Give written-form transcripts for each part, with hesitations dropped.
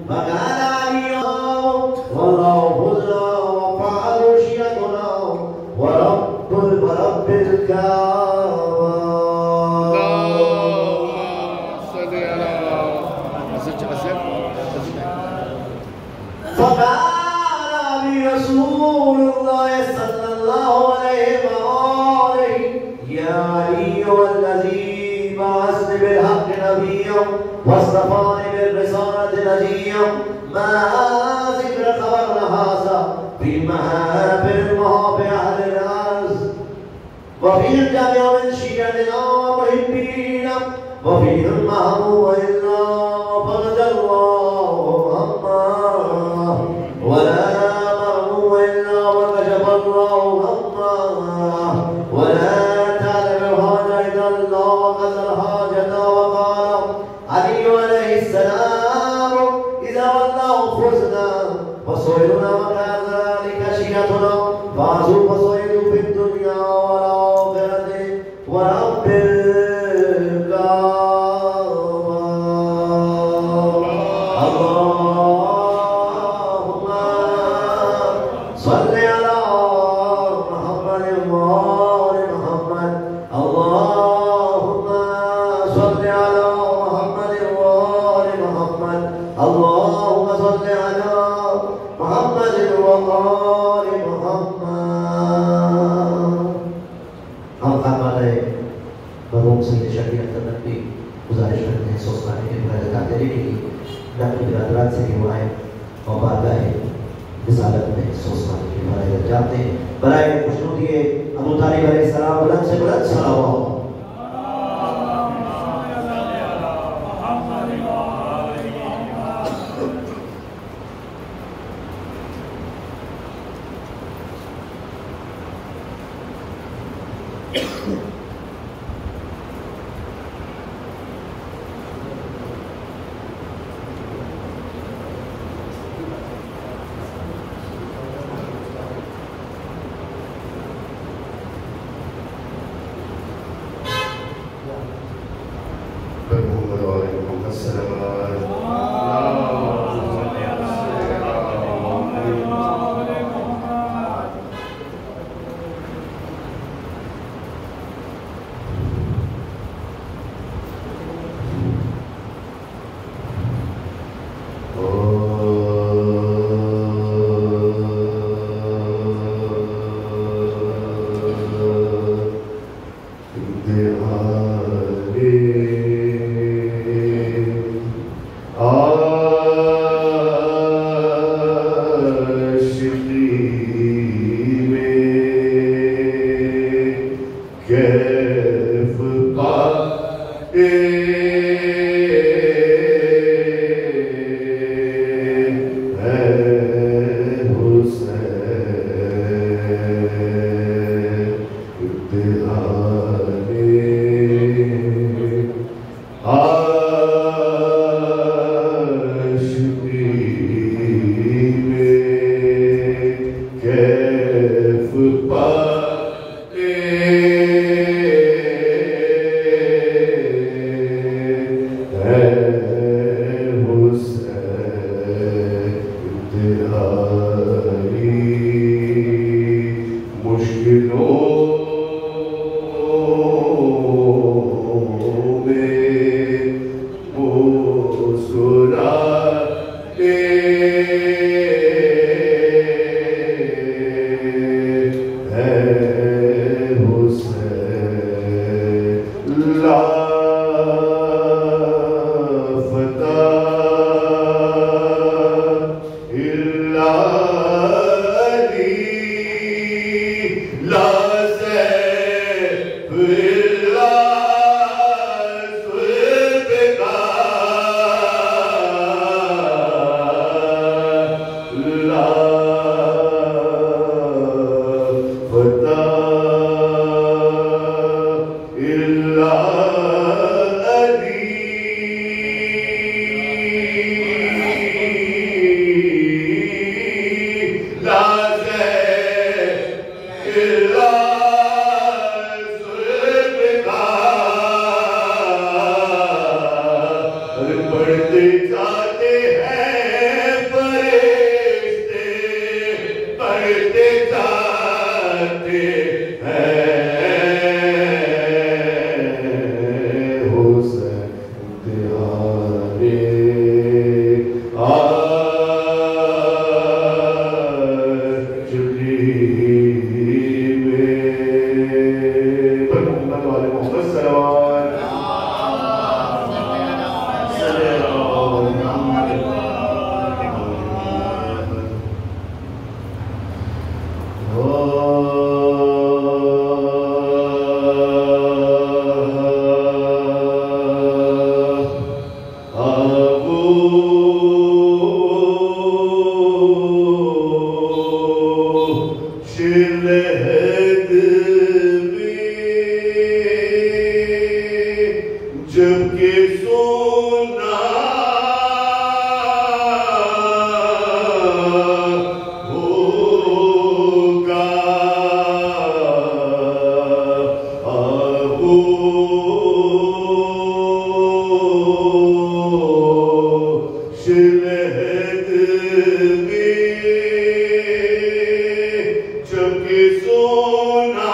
فقال علي والله فزنا وفعلوا شيئتنا ورب الكعبة. فقال لي رسول الله صلى الله عليه وآله يا علي والذي بعثني بالحق نبيا واصطفاني بالرسالة نجيا ما ذكر خبرنا هذا في محافل المحافل أهل الأرض وفي الجميع من شيعتنا ومحبينا وفي المحبوب إلا فرج الله عما ولا محبوب إلا وكشف الله عما ولا تعلم الحاجة إلا الله وقضى الحاجة. وقال علي عليه السلام إذا والله فزنا فصيرنا وكان ذلك شيئتنا فازوا فصيروا في الدنيا والآخرة ورب الكعبة. اللهم صل على محمد وآل محمد. اللهم صل على محمد وآل محمد. اللهم صل على محمد وآل محمد. ہم خانوادہ مرحوم سید شفیع اختر نقوی گزارش کرتے ہیں سوسمانی کے مراجعات دینے کے لیے نقوی برادران سے روایت اور بارگاہ رسالت میں سوسمانی کے مراجعات جاتے ہیں. برائے خوشنودی ابو طالب علیہ السلام بلند سے بلند صلوات. شلہد میں جب کہ سونا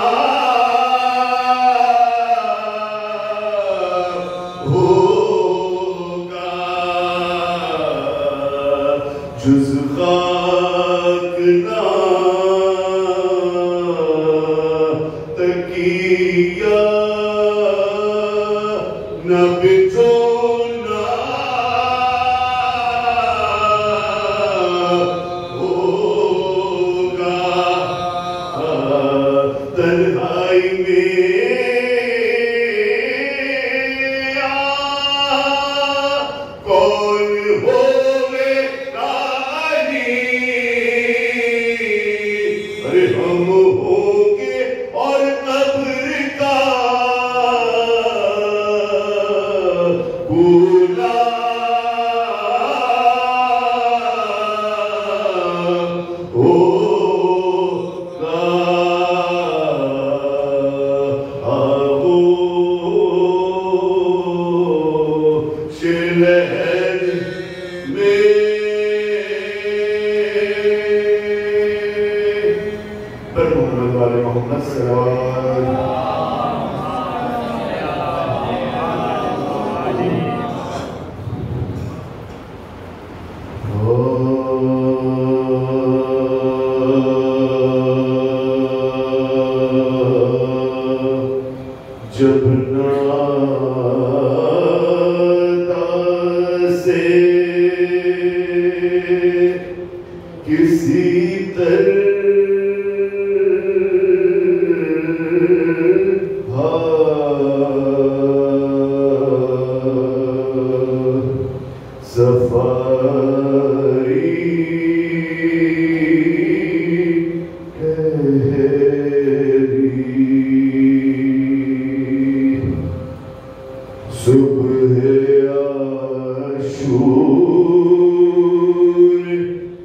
ہوگا جز خاک نہ تکیہ نہ بچھونا ہوگا تنہائی میں کون ہوگے کانی ارے ہم ہوں گے اور قبر کا بولا ہوگا آہو شلہد میں پر محمد والے محمد صلوات جب نادا سے کسی صبح عاشور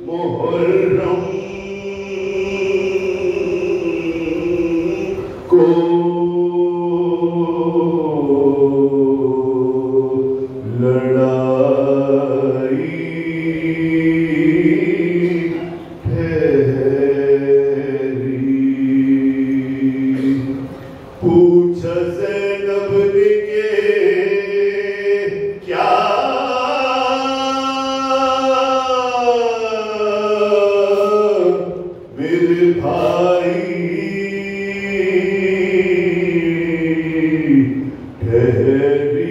محرم کو لڑائی ٹھہری پوچھا زینب نے کیا میرے بھائی ٹھہری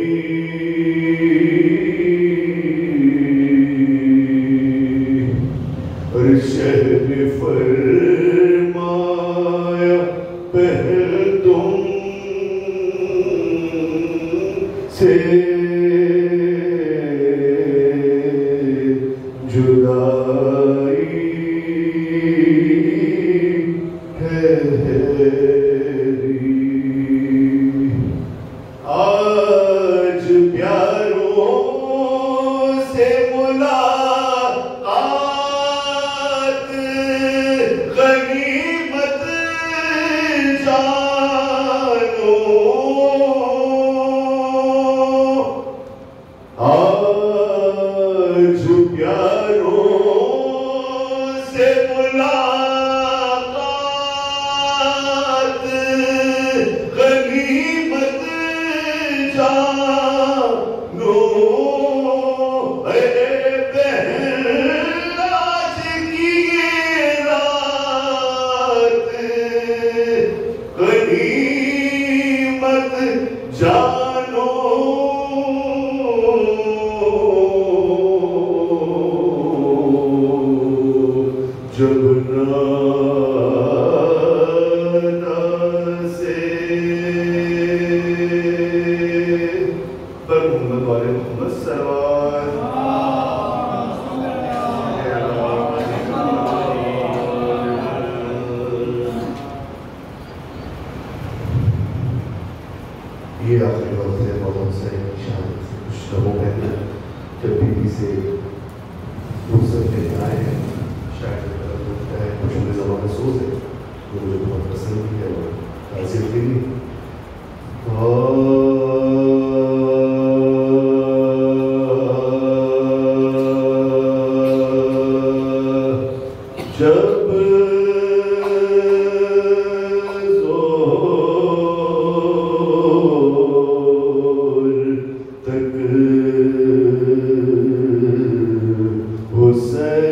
اور شہ نے فرمایا پہل تم سے جدائی ٹھہری آج پیاروں سے ملاقات غنیمت جانو آج پیاروں سے ملاقات غنیمت جانو اے بہن آج کی رات غنیمت جانو جب نادا سے پر محمد والے محمد صلوات یہ آخری وقت ہے مولانا حسین کی شہادت سے کچھ لمحوں پہلے جب بی بی سے دوسرے لینے آئے ہیں شاید کچھ میں زبان سوز ہے جو مجھے بہت پسند بھی ہے اور تعزیت بھی نہیں Say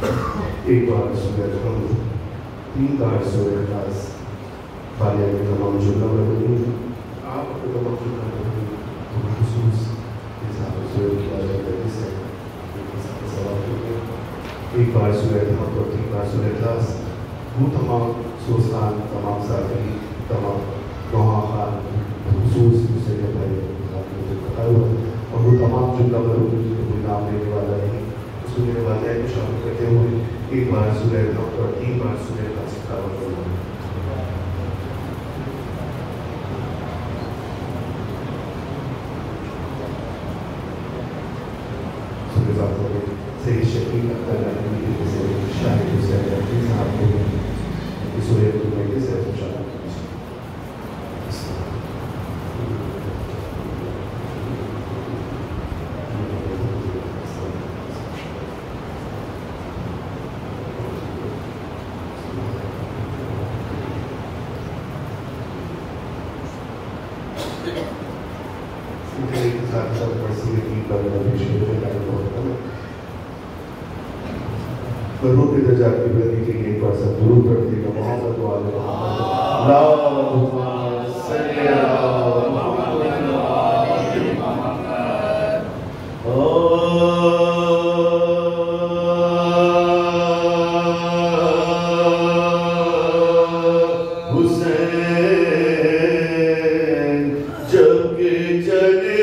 ایک بار سورہ الحمد، 3 بار سورہ اخلاص، فالیہ کے تمام جملہ مرحوم آپ اپنے تمام جملہ مرحوم خصوص اضافہ سورہ کی آیت 33 ہے سوال کیونکہ ایک بار سورہ الحمد اور 3 بار سورہ اخلاص وہ تمام سوستان، تمام ساتھی، تمام وہاں خان خصوص اسے کے بھائی بتا ہوا اور وہ تمام جملہ مرحوم جن کو کوئی نام لینے والا نہیں اس کو میرے والدین کو شامل کرتے ہوئے ایک بار سورہ الحمد اور 3 بار سورہ اخلاص کی تلاوت کرنا ہے۔ سورہ فاتحہ میں صحیح شکیل اختر رحمی کی جیسے شاہد حسین رحمی صاحب کو اس سورہ میں سے شامل مرحوم کے درجات کی بلندی کے لیے ایک بار سب درود پڑھتے ہیں محمد و آل محمد اللہم صلی علی محمد و آل محمد حسین جب کہ چلے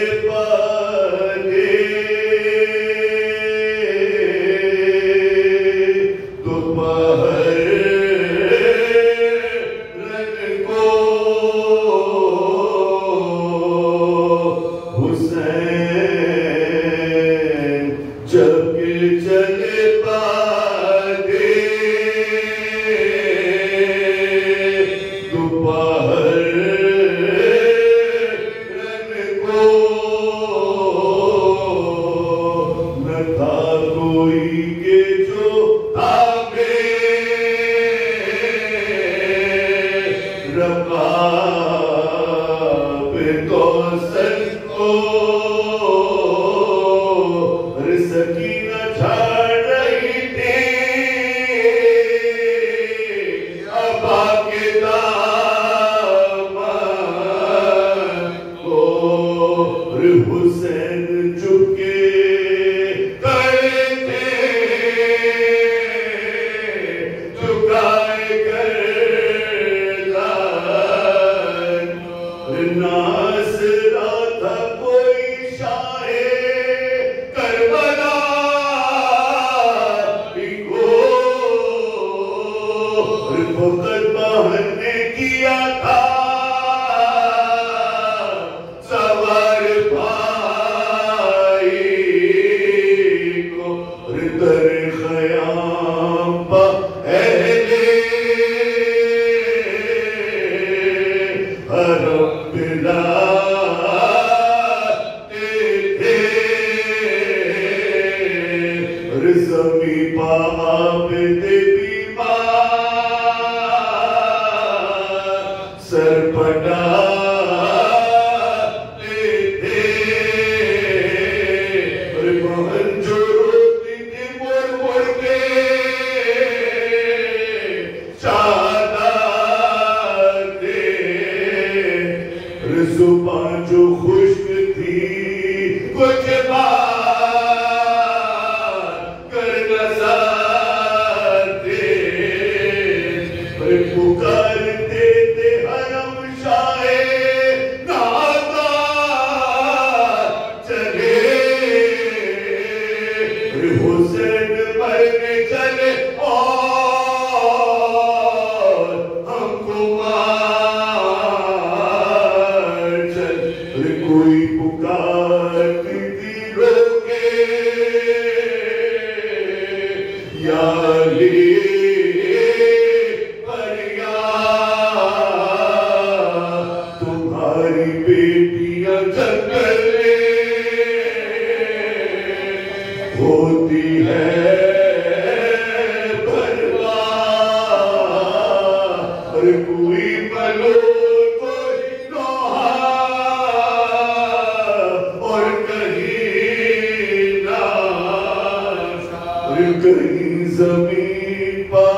زمین پر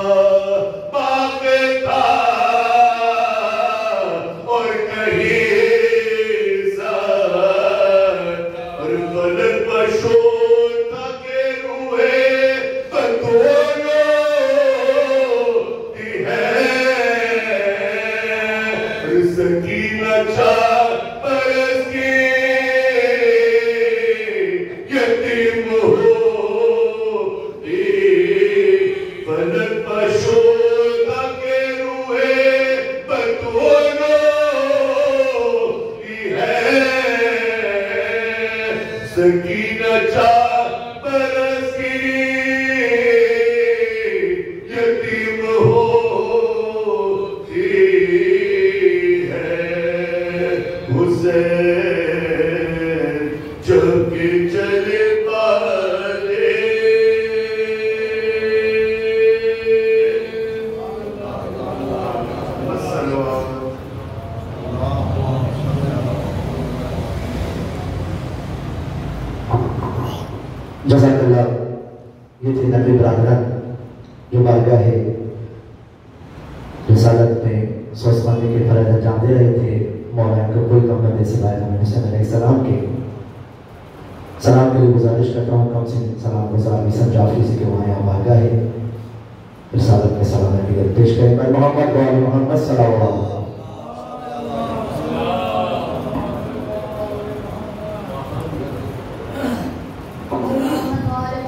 باقی تھا اور کہیں ساتھ اور غلط پشور تھا کہ روحے بطولو کی ہے اور سکینہ چاہ برس کی یتیم ہوتی فلک پشوتا کے روحے بطولو کی ہے سکینہ چاہ برس کی یتیم ہوتی ہے حسین جب کے چلے پالے جزاک اللہ. یہ تھے نبی برادران جو بارگاہ رسالت میں سوسمانی کے فرائض انجام دے رہے تھے. مولا ان کو کوئی کم بندے سے باید ہمیں حسین علیہ السلام کے سلام کے لیے گزارش کرتا ہوں. کم سے سلام گزار حسین جعفری سے کہ وہاں یہاں بارگاہ رسالت میں سلام علیہ پیش کریں. میں محمد و آل محمد صلی اللہ علیہ وسلم.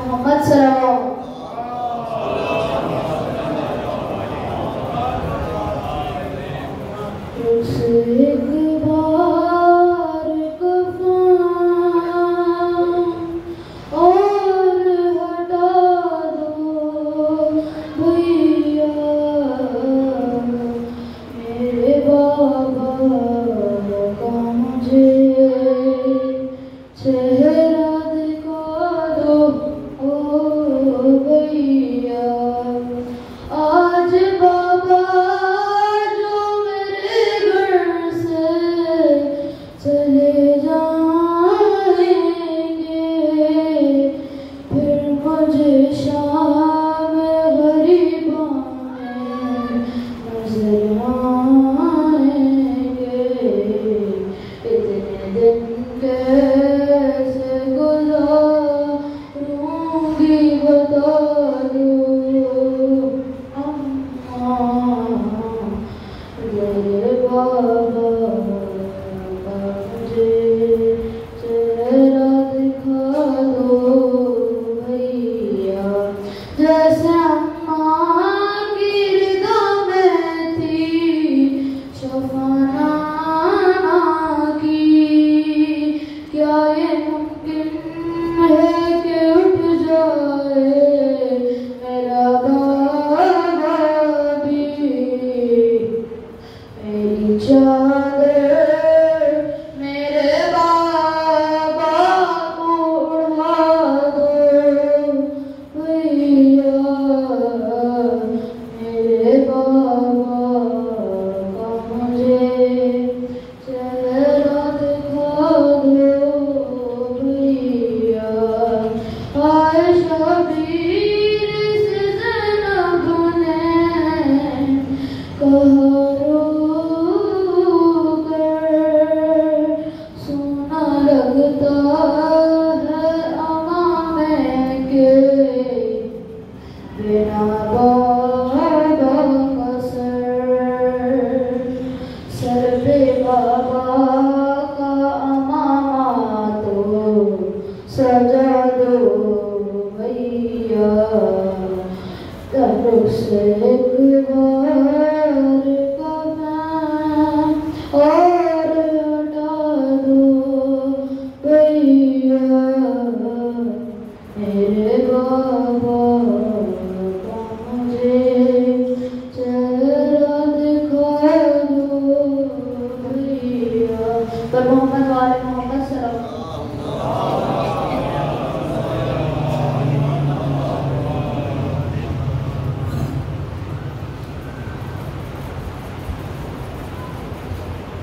محمد صلی اللہ علیہ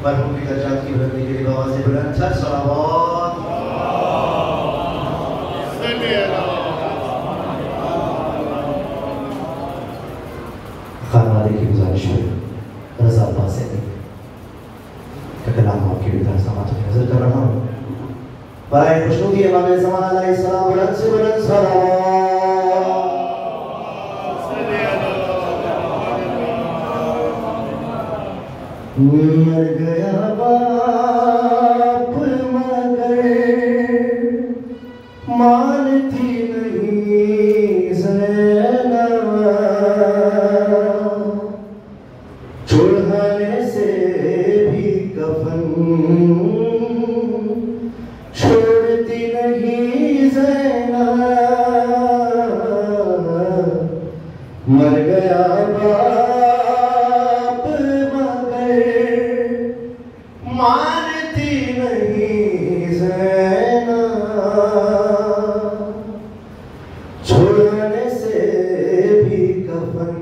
مرحوم کی درجات کی بلندی کے لیے آواز بلند تر صلوات. خانوادے کی گزارش ہے رضا عباس ہے کا کلام آپ کی بھی سماعت میں حاضر کر رہا ہوں. برائے خوشنودی امام زمان علیہ السلام بلند سے بلند صلوات. مر گیا باپ مگر مانتی نہیں زینب چڑھانے سے بھی کفن چھوڑتی نہیں زینب مر گیا باپ مگر مانتی نہیں زینب چھوڑنے سے بھی کفن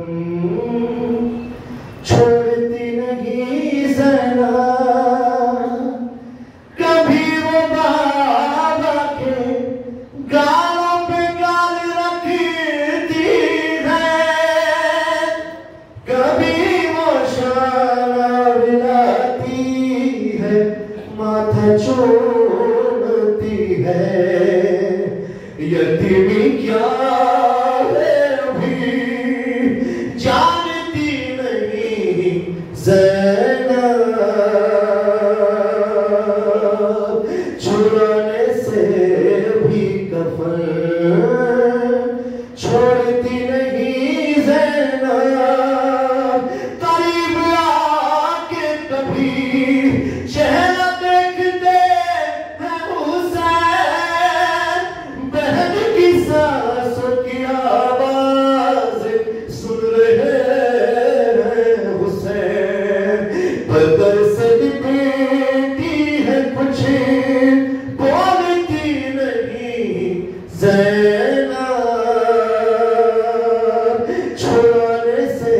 چھوڑتی نہیں زینب کبھی وہ بابا کے گالوں پہ گال رکھتی ہے کبھی وہ شانہ بلاتی ہے ماتھا چھوڑتی ہے یتیمی کیا ہے ابھی جانتی نہیں زینب چھڑانے سے بھی کفن چھوڑتی نہیں زینب قریب آ کے کبھی چہرہ دیکھتے ہیں حسین بہن کی سانسوں کی آواز سن رہے ہیں حسین بدر سے لپیٹی ہے کچھ بولتی نہیں زینب چھوڑنے سے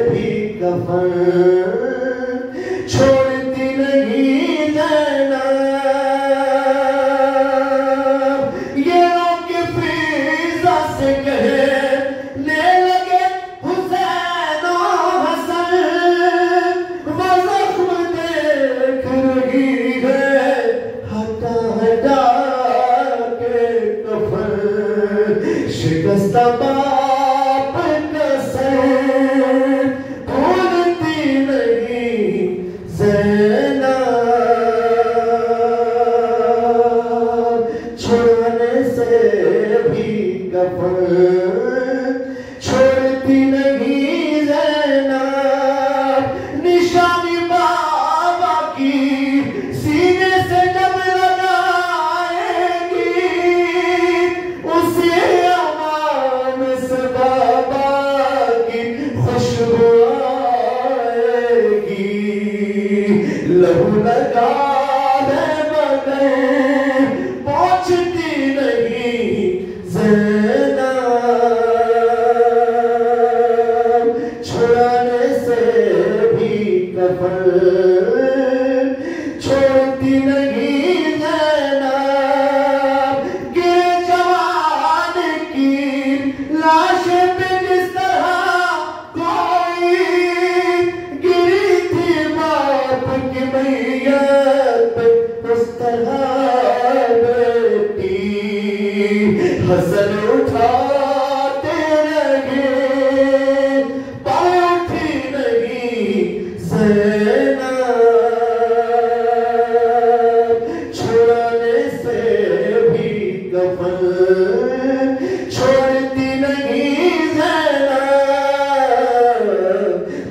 بھی کفن چھوڑتی نہیں زینب یہ روک فیضا سے کہنے لگے حسین و حسن وہ زخم دیکھ رہی ہے ہٹا ہٹا کے کفن شکستہ باپ کا سر بھولتی نہیں زینب چھوڑنے سے بھی کفن چھوڑتی نہیں زینب نشانی بابا کی سینے سے جب لگائے گی اسے امام سے بابا کی خوشبو آئے گی لہو لگا ہے مگر پہنچتی نہیں زینب چھڑانے سے بھی کفن چھوڑتی نہیں زینب گرے جوان کی لاش پہ جس طرح کوئی گری تھی باپ کی میت اس طرح بیٹی حسن اٹھاتے رہے پائے اٹھی نہیں زینب چھوڑنے سے بھی کفن چھوڑتی نہیں زینب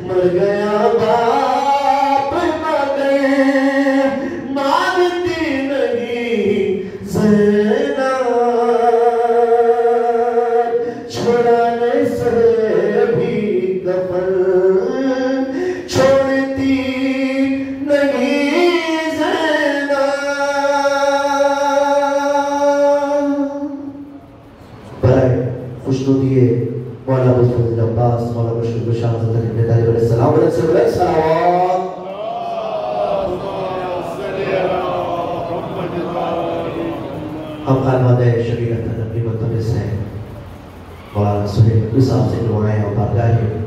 مر گیا باپ مگر مانتی نہیں زینب چھوڑنے سے بھی کفن چھوڑتی نہیں زینب. برائے خوشنودی مولا ابوالفضل عباس مولا مشرف الشام حضرت علی ابن طالب علیہ السلام علیہ السلام ہم خانوادہ شبیر اختر نبی مطلب سے مولانا سہیل نقوی صاحب سے دعائیں اور بارگاہیں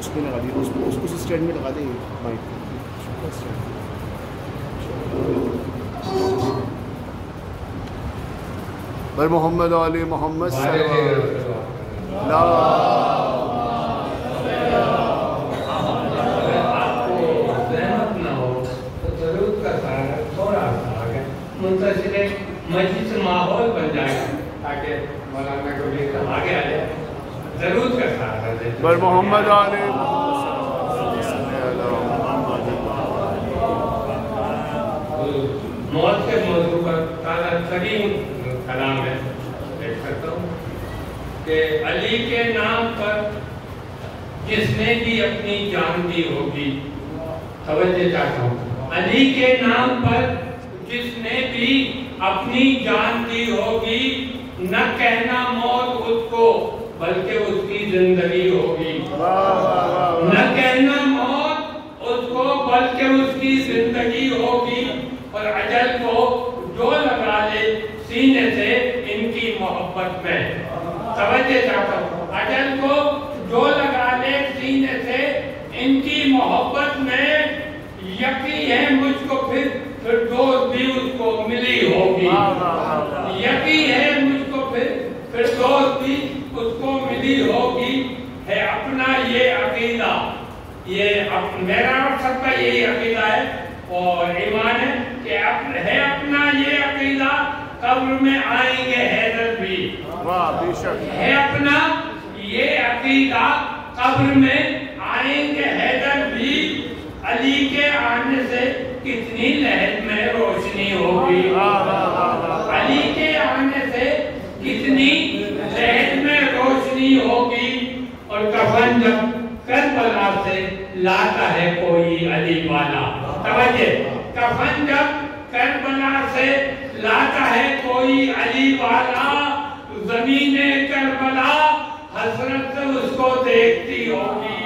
اس پہ لگا دیا، اس اسٹینڈ میں لگا دیں مائک بھائی محمد علی محمد صلی اللہ مسجد سے ماحول بن جائے تاکہ مولانا کو لے کر آگے آ جائے ضرور کا سہارا دے بھائی محمد علی موت کے موضوع پر تعالیٰ کریم کلام ہے دیکھ سکتا ہوں کہ علی کے نام پر جس نے بھی اپنی جان دی ہوگی، توجہ چاہتا ہوں، علی کے نام پر جس نے بھی اپنی جان دی ہوگی، نہ کہنا موت اس کو بلکہ اس کی زندگی ہوگی، نہ کہنا موت اس کو بلکہ اس کی زندگی ہوگی، اور اجل کو جو لگا لے سینے سے ان کی محبت میں، توجہ چاہتا ہوں، اجل کو جو لگا لے سینے سے ان کی محبت میں، یقین ہے مجھ کو پھر دوست بھی اس کو ملی ہوگی، یقین ہے مجھ کو پھر دوست بھی اس کو ملی ہوگی، ہے اپنا یہ عقیدہ، یہ میرا اور سب کا یہی عقیدہ ہے اور ایمان ہے کہ ہے اپنا یہ عقیدہ، قبر میں آئیں گے حیدر بھی، ہے اپنا یہ عقیدہ، قبر میں آئیں گے حیدر بھی، علی کے آنے سے کتنی لہر میں روشنی ہوگی، علی کے آنے سے کتنی لہر میں روشنی ہوگی، اور کفن جب کربلا سے لاتا ہے کوئی علی والا، توجہ، کفن جب کربلا سے لاتا ہے کوئی علی والا، زمین کربلا حسرت سے اس کو دیکھتی ہوگی،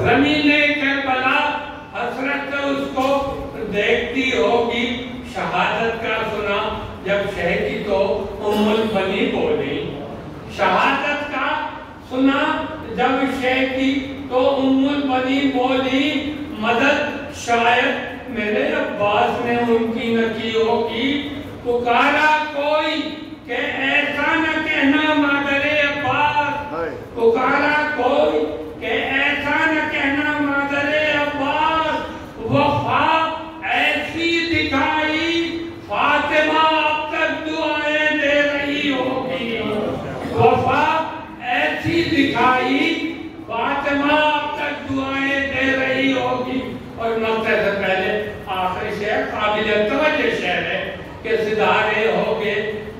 زمین کربلا حسرت سے اس کو دیکھتی ہوگی، شہادت کا سنا جب شہیدی تو البنی بولی، شہادت کا سنا جب شہیدی تو البنی بولی، مدد شاید میرے عباس نے ان کی نہ کی ہوگی، پکارا کوئی کہ ایسا نہ کہنا مادر عباس، پکارا کوئی کہ ایسا نہ کہنا مادر عباس، وفا ایسی دکھائی فاطمہ اب تک دعائیں دے رہی ہوگی، وفا ایسی دکھائی فاطمہ اب تک دعائیں دے رہی ہوگی، اور مقطع سے پہلے آخری شعر قابل توجہ شعر ہے کہ ستارے ہوگے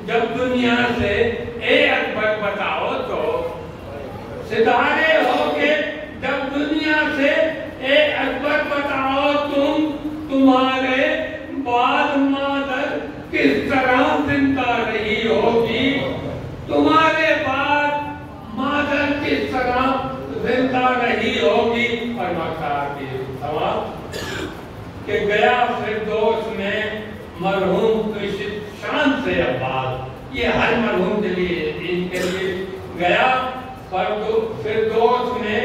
جب دنیا سے اے اکبر بتاؤ تو، ستارے ہوگے جب دنیا سے اے اکبر بتاؤ تم، تمہارے بعد مادر کس طرح زندہ رہی ہوگی، تمہارے بعد مادر کس طرح زندہ رہی ہوگی، اور مقصد کی سواب کہ گیا فردوس میں مرحوم کی شان سے عباس، یہ ہر مرحوم کے لیے ان کے لیے گیا فردوس میں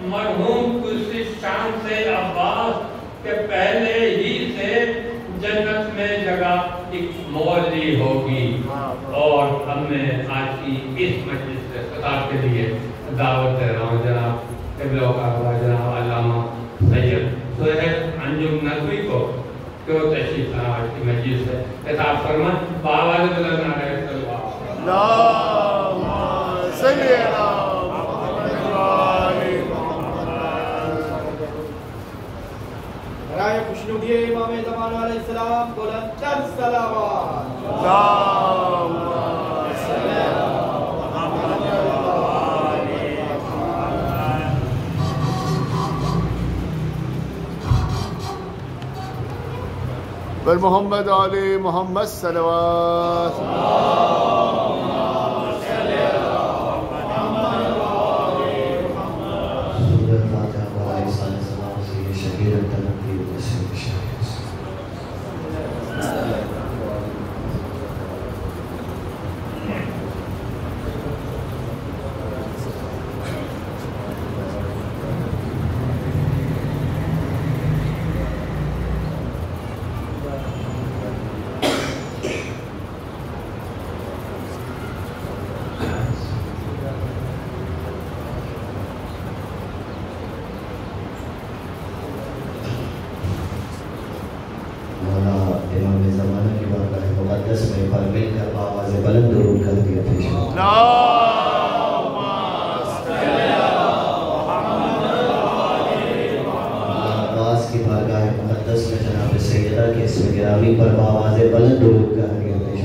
مرحوم کی شان سے عباس، کہ پہلے ہی سے جنت میں جگہ ایک مولی ہوگی، اور ہم نے آج کی اس مجلس سے خطاب کے لیے دعوت دے رہا ہوں جناب قبلہ کا جناب علامہ سید سہیل انجم ندوی کو کہ وہ تشریف لائیں آج کی مجلس سے خطاب فرمائیں، بآواز بلند نعرہ تکبیر، اللہم صلی علی برائے خوشنودی امام زمان علیہ السلام بلند تر صلوات، اللہم صلی علی بر محمد علی محمد صلوات، حسین پر مل کر آواز بلند درود کر دیا پیش عباس کی بارگاہ مقدس میں جناب سیدہ کے اسم گرامی پر آواز بلند درود کر دیا پیش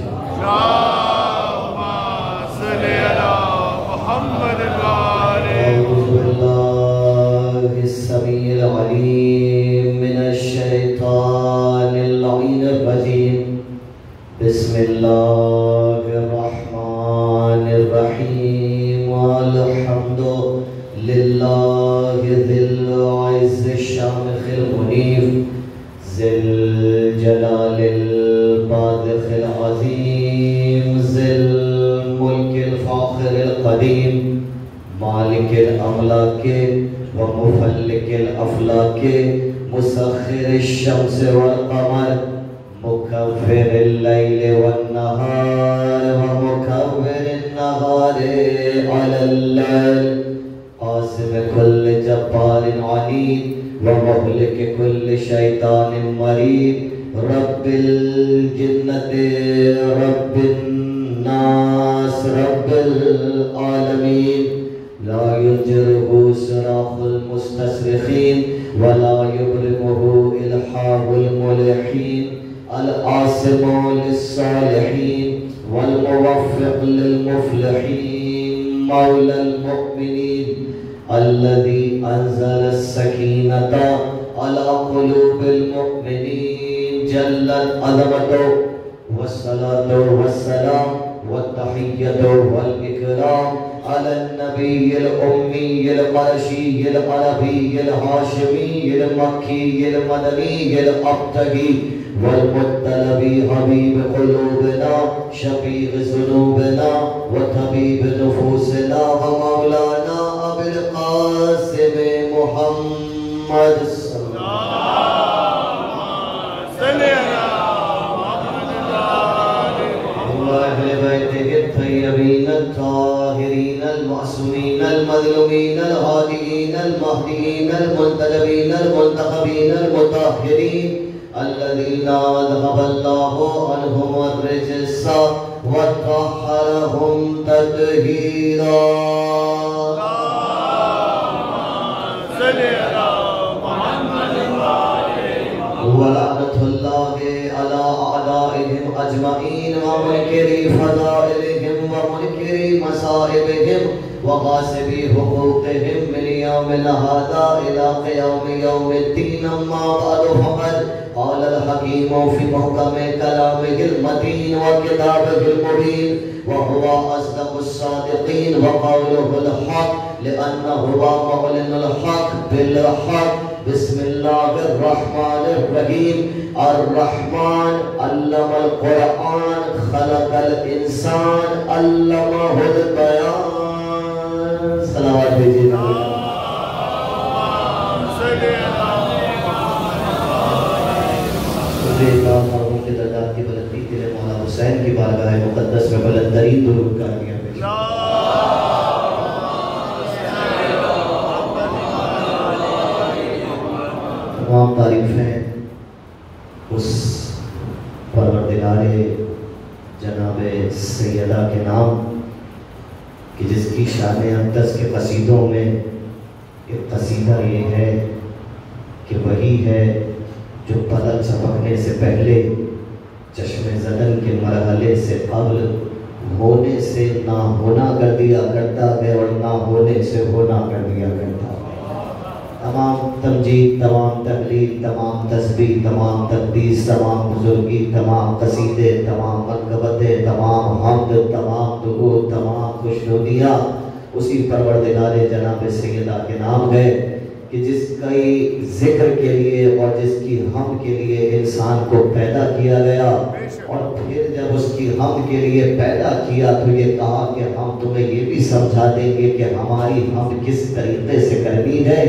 اعوذ باللہ السمیع العلیم من الشیطان اللعین الرجیم بسم اللہ الرحمن الرحیم والحمد للہ ذی العز الشامخ المنیف ذی الجلال البادخ العظیم ذی الملک الفاخر القدیم مالک الاملاک و مفلک الافلاک مسخر الشمس والقمر مکور اللیل والنہار و مکور النہار علی اللیل قاسم کل جبار عنید و مہلک کل شیطان مرید رب الجنت رب الناس رب العالمین لا ينجره صراخ المستصرخين ولا يبرمه إلحاح الملحين العاصم للصالحين والموفق للمفلحين مولى المؤمنين الذي أنزل السكينة على قلوب المؤمنين جلت عظمته والصلاة والسلام والتحية والإكرام على النبي الأمي القرشي العربي الهاشمي المكي المدني الأبتغي والمطلبي حبيب قلوبنا شفيع ذنوبنا وطبيب نفوسنا ومولانا أبي القاسم محمد صلى الله عليه وأهل بيته الطيبين الطاهرين المعصومين المظلومين الهاديين المهديين المنتجبين المنتخبين المطهرين الذين أذهب الله عنهم الرجس وطهرهم تطهيرا ولعنة الله على أعدائهم أجمعين ومنكري فضائلهم ومنكري مصائبهم وغاصبي حقوقهم من يومنا هذا إلى قيام يوم الدين أما بعد فقد قال الحكيم في محكم كلامه المتين وكتابه المبين وهو أصدق الصادقين وقوله الحق لأنه معلن الحق بالحق بسم الله الرحمن الرحيم الرحمن علم القرآن خلق الإنسان علمه البيان صلوات بجينا مرحوم کے درجات کی بلندی کے لیے مولا حسین کی بارگاہ مقدس میں بلند ترین درود کا دیا تمام تعریفیں اس پروردگار جناب سیدہ کے نام کہ جس کی شان اقدس کے قصیدوں میں ایک قصیدہ یہ ہے کہ وہی ہے جو پلک جھپکنے سے پہلے چشم زدن کے مرحلے سے قبل ہونے سے نہ ہونا کر دیا کرتا ہے اور نہ ہونے سے ہونا کر دیا کرتا ہے۔ تمام تمجید، تمام تحلیل، تمام تسبیح، تمام تقدیس، تمام بزرگی، تمام قصیدے، تمام منقبتیں، تمام حمد، تمام درود، تمام خوشنودیاں اسی پروردگار جناب سیدہ کے نام گئے کہ جس کی ذکر کے لیے اور جس کی حمد کے لیے انسان کو پیدا کیا گیا، اور پھر جب اس کی حمد کے لیے پیدا کیا تو یہ کہا کہ ہم تمہیں یہ بھی سمجھا دیں گے کہ ہماری حمد کس طریقے سے کرنی ہے،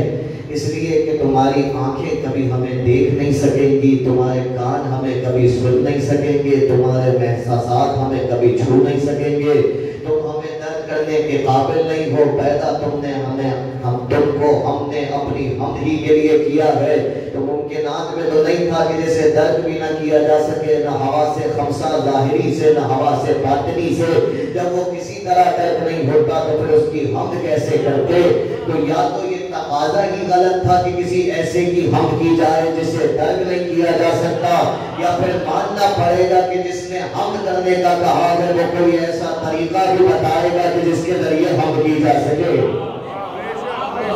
اس لیے کہ تمہاری آنکھیں کبھی ہمیں دیکھ نہیں سکیں گی، تمہارے کان ہمیں کبھی سن نہیں سکیں گے، تمہارے احساسات ہمیں کبھی چھو نہیں سکیں گے، تم ہمیں درک کرنے کے قابل نہیں ہو، پیدا تم نے ہم نے اپنی حمد ہی کے لیے کیا ہے، تو ممکنات میں تو نہیں تھا کہ جسے درک بھی نہ کیا جا سکے، نہ حواس خمسہ ظاہری سے نہ حواس باطنی سے، جب وہ کسی طرح درک نہیں ہوتا تو پھر اس کی حمد کیسے کرتے؟ تو یا تو یہ تقاضا ہی غلط تھا کہ کسی ایسے کی حمد کی جائے جسے درک نہیں کیا جا سکتا، یا پھر ماننا پڑے گا کہ جس نے حمد کرنے کا کہا ہے وہ کوئی ایسا طریقہ بھی بتائے گا کہ جس کے ذریعے حمد کی جا سکے۔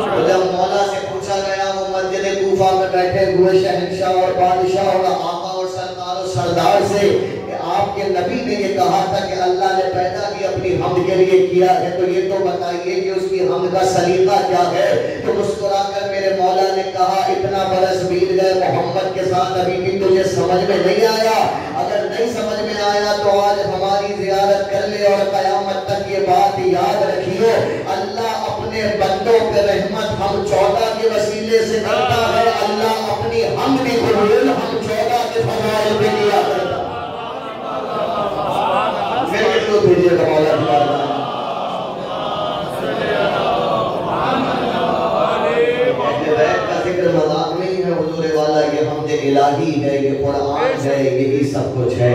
تو جب مولا سے پوچھا گیا، وہ مسجد کوفہ میں بیٹھے ہوئے شہنشاہ اور بادشاہ اور آقا اور سرکار اور سردار سے، کہ آپ کے نبی نے یہ کہا تھا کہ اللہ نے پیدا بھی اپنی حمد کے لیے کیا ہے، تو یہ تو بتائیے کہ اس کی حمد کا سلیقہ کیا ہے؟ تو مسکرا کر میرے مولا نے کہا، اتنا برس بیت گئے محمد کے ساتھ، ابھی بھی تجھے سمجھ میں نہیں آیا؟ اگر نہیں سمجھ میں آیا تو آج ہماری زیارت کر لے اور قیامت تک یہ بات یاد رکھیے، اللہ اپنے بندوں پہ رحمت ہم 14 کے وسیلے سے کرتا ہے، اللہ اپنی حمد بھی قبول ہم 14 کے فضائل پہ کیا کرتا ہے۔ پھر کتنوں بھیجیے گا مولا ہمارا؟ ذکر مذاق نہیں ہے حضور والا، یہ حمد الہی ہے، یہ قرآن ہے، یہی سب کچھ ہے۔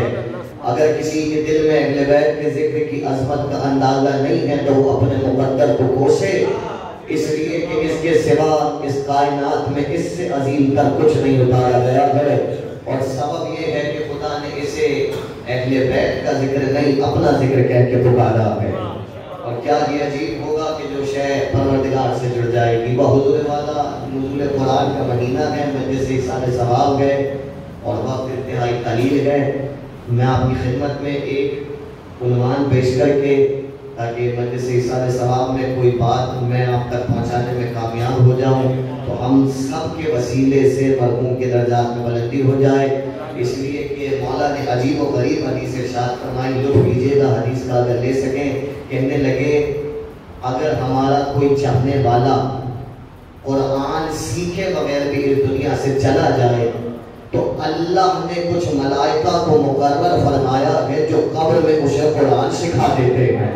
اگر کسی کے دل میں اہل بیت کے ذکر کی عظمت کا اندازہ نہیں ہے تو وہ اپنے مقدر کو کوسے، اس لیے کہ اس کے سوا اس کائنات میں اس سے عظیم تر کچھ نہیں اتارا گیا ہے، اور سبب یہ ہے کہ خدا نے اسے اہل بیت کا ذکر نہیں اپنا ذکر کہہ کے پکارا ہے۔ اور کیا یہ عجیب ہوگا کہ جو شے پروردگار سے جڑ جائے گی، وہ حضور والا نزول قرآن کا مہینہ ہے، مجلس ایصال ثواب ہے اور وقت انتہائی قلیل ہے۔ میں آپ کی خدمت میں ایک عنوان پیش کر کے تاکہ مجلس ایصال ثواب میں کوئی بات میں آپ تک پہنچانے میں کامیاب ہو جاؤں تو ہم سب کے وسیلے سے مرحوم کے درجات میں بلندی ہو جائے، اس لیے کہ مولا نے عجیب و غریب حدیث ارشاد فرمائی، لطف لیجیے گا حدیث کا اگر لے سکیں۔ کہنے لگے اگر ہمارا کوئی چاہنے والا قرآن سیکھے بغیر بھی اس دنیا سے چلا جائے تو اللہ نے کچھ ملائکہ کو مقرر فرمایا ہے جو قبر میں اسے قرآن سکھا دیتے ہیں۔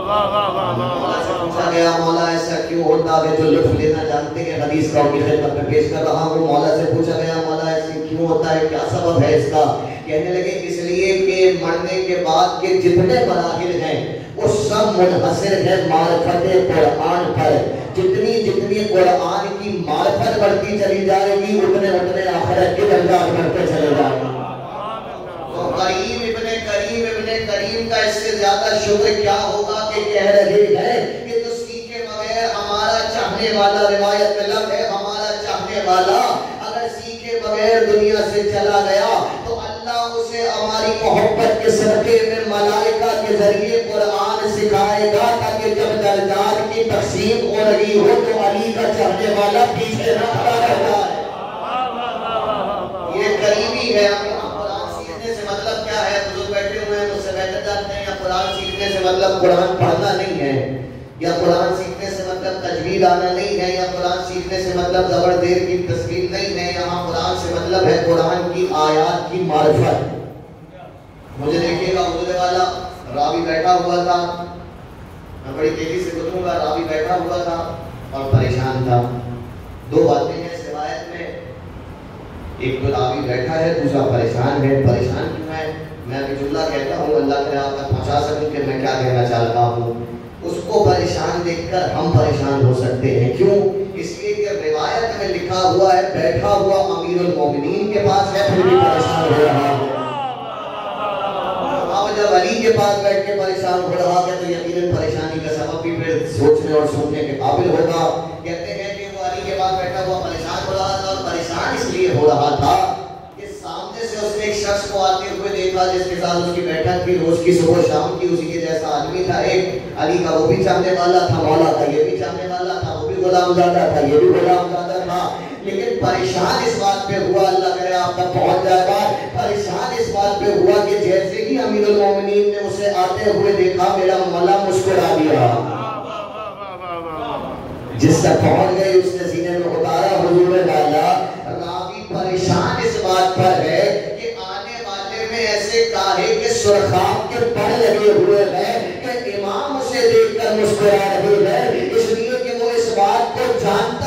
مولا سے پوچھا گیا، مولا ایسا کیوں ہوتا ہے؟ جو لطف لینا جانتے ہیں حدیث کا ان کی خدمت میں پیش کر رہا ہوں۔ مولا سے پوچھا گیا، مولا ایسے کیوں ہوتا ہے، کیا سبب ہے اس کا؟ کہنے لگے اس لیے کہ مرنے کے بعد کے جتنے مراحل ہیں وہ سب منحصر ہے معرفت قرآن پر۔ جتنی قرآن کی معرفت بڑھتی چلی جائے گی اتنے آخرت کے درجات بڑھتے چلے جائیں گے۔ تو کریم ابن کریم کا اس سے زیادہ شکر کیا ہوگا کہ کہہ رہے ہیں کہ تو سیکھے بغیر ہمارا چاہنے والا، روایت میں لفظ ہے ہمارا چاہنے والا، اگر سیکھے بغیر دنیا سے چلا گیا تو اللہ اسے ہماری محبت کے صدقے میں ملائکہ کے ذریعے قرآن سکھائے گا تاکہ جب درجات کی تقسیم ہو رہی ہو تو علی کا چاہنے والا پیچھے نہ کھڑا رہتا ہے۔ یہ قریبی ہے۔ قرآن سیکھنے سے مطلب کیا ہے؟ بزرگ بیٹھے ہوئے ہیں مجھ سے بہتر جانتے ہیں، یا قرآن سیکھنے سے مطلب قرآن پڑھنا نہیں ہے، یا قرآن سیکھنے سے مطلب تجوید آنا نہیں ہے، یا قرآن سیکھنے سے مطلب زبر زیر کی تصویر نہیں ہے۔ یہاں قرآن سے مطلب ہے قرآن کی آیات کی معرفت۔ مجھے دیکھیے گا حضور والا راوی بیٹھا ہوا تھا، میں بڑی تیزی سے گزروں گا، راوی بیٹھا ہوا تھا اور پریشان تھا۔ دو باتیں ہیں اس روایت میں، ایک تو راوی بیٹھا ہے، دوسرا پریشان ہے۔ پریشان کیوں ہے؟ میں ابھی جملہ کہتا ہوں اللہ تعالیٰ آپ تک پہنچا سکوں کہ میں کیا کہنا چاہ رہا ہوں۔ اس کو پریشان دیکھ کر ہم پریشان ہو سکتے ہیں، کیوں؟ اس لیے کہ روایت میں لکھا ہوا ہے بیٹھا ہوا امیر المومنین کے پاس ہے پھر بھی پریشان ہو رہا ہے۔ اب جب علی کے پاس بیٹھ کے پریشان ہو رہا ہے تو یقیناً پریشانی کا سبب بھی پھر سوچنے اور سننے کے قابل ہوگا۔ کہتے ہیں کہ وہ علی کے پاس بیٹھا ہوا پریشان ہو رہا تھا، اور پریشان اس لیے ہو رہا تھا کہ سامنے سے اس نے ایک شخص کو آتے ہوئے دیکھا جس کے ساتھ اس کی بیٹھک تھی روز کی صبح شام کی، اسی کے جیسا آدمی تھا ایک، علی کا وہ بھی چاہنے والا تھا، مولا کا یہ بھی چاہنے والا تھا، وہ بھی غلام زادہ تھا، یہ بھی غلام زادہ تھا، لیکن پریشان اس بات پہ ہوا، اللہ کرے آپ تک پہنچ جائے گا، پریشان اس بات پہ ہوا کہ جیسے ہی امیر المومنین نے اسے آتے ہوئے دیکھا میرا مولا مسکرا دیا۔ جس تک پہنچ گئی اس نے سینے میں اتارا حضور والا۔ راوی پریشان اس بات پر ہے کہ آنے والے میں ایسے کاہے کے سرخاب کے پڑ لگے ہوئے ہیں کہ امام اسے دیکھ کر مسکرا رہے ہیں، اس لیے کہ وہ اس بات کو جانتے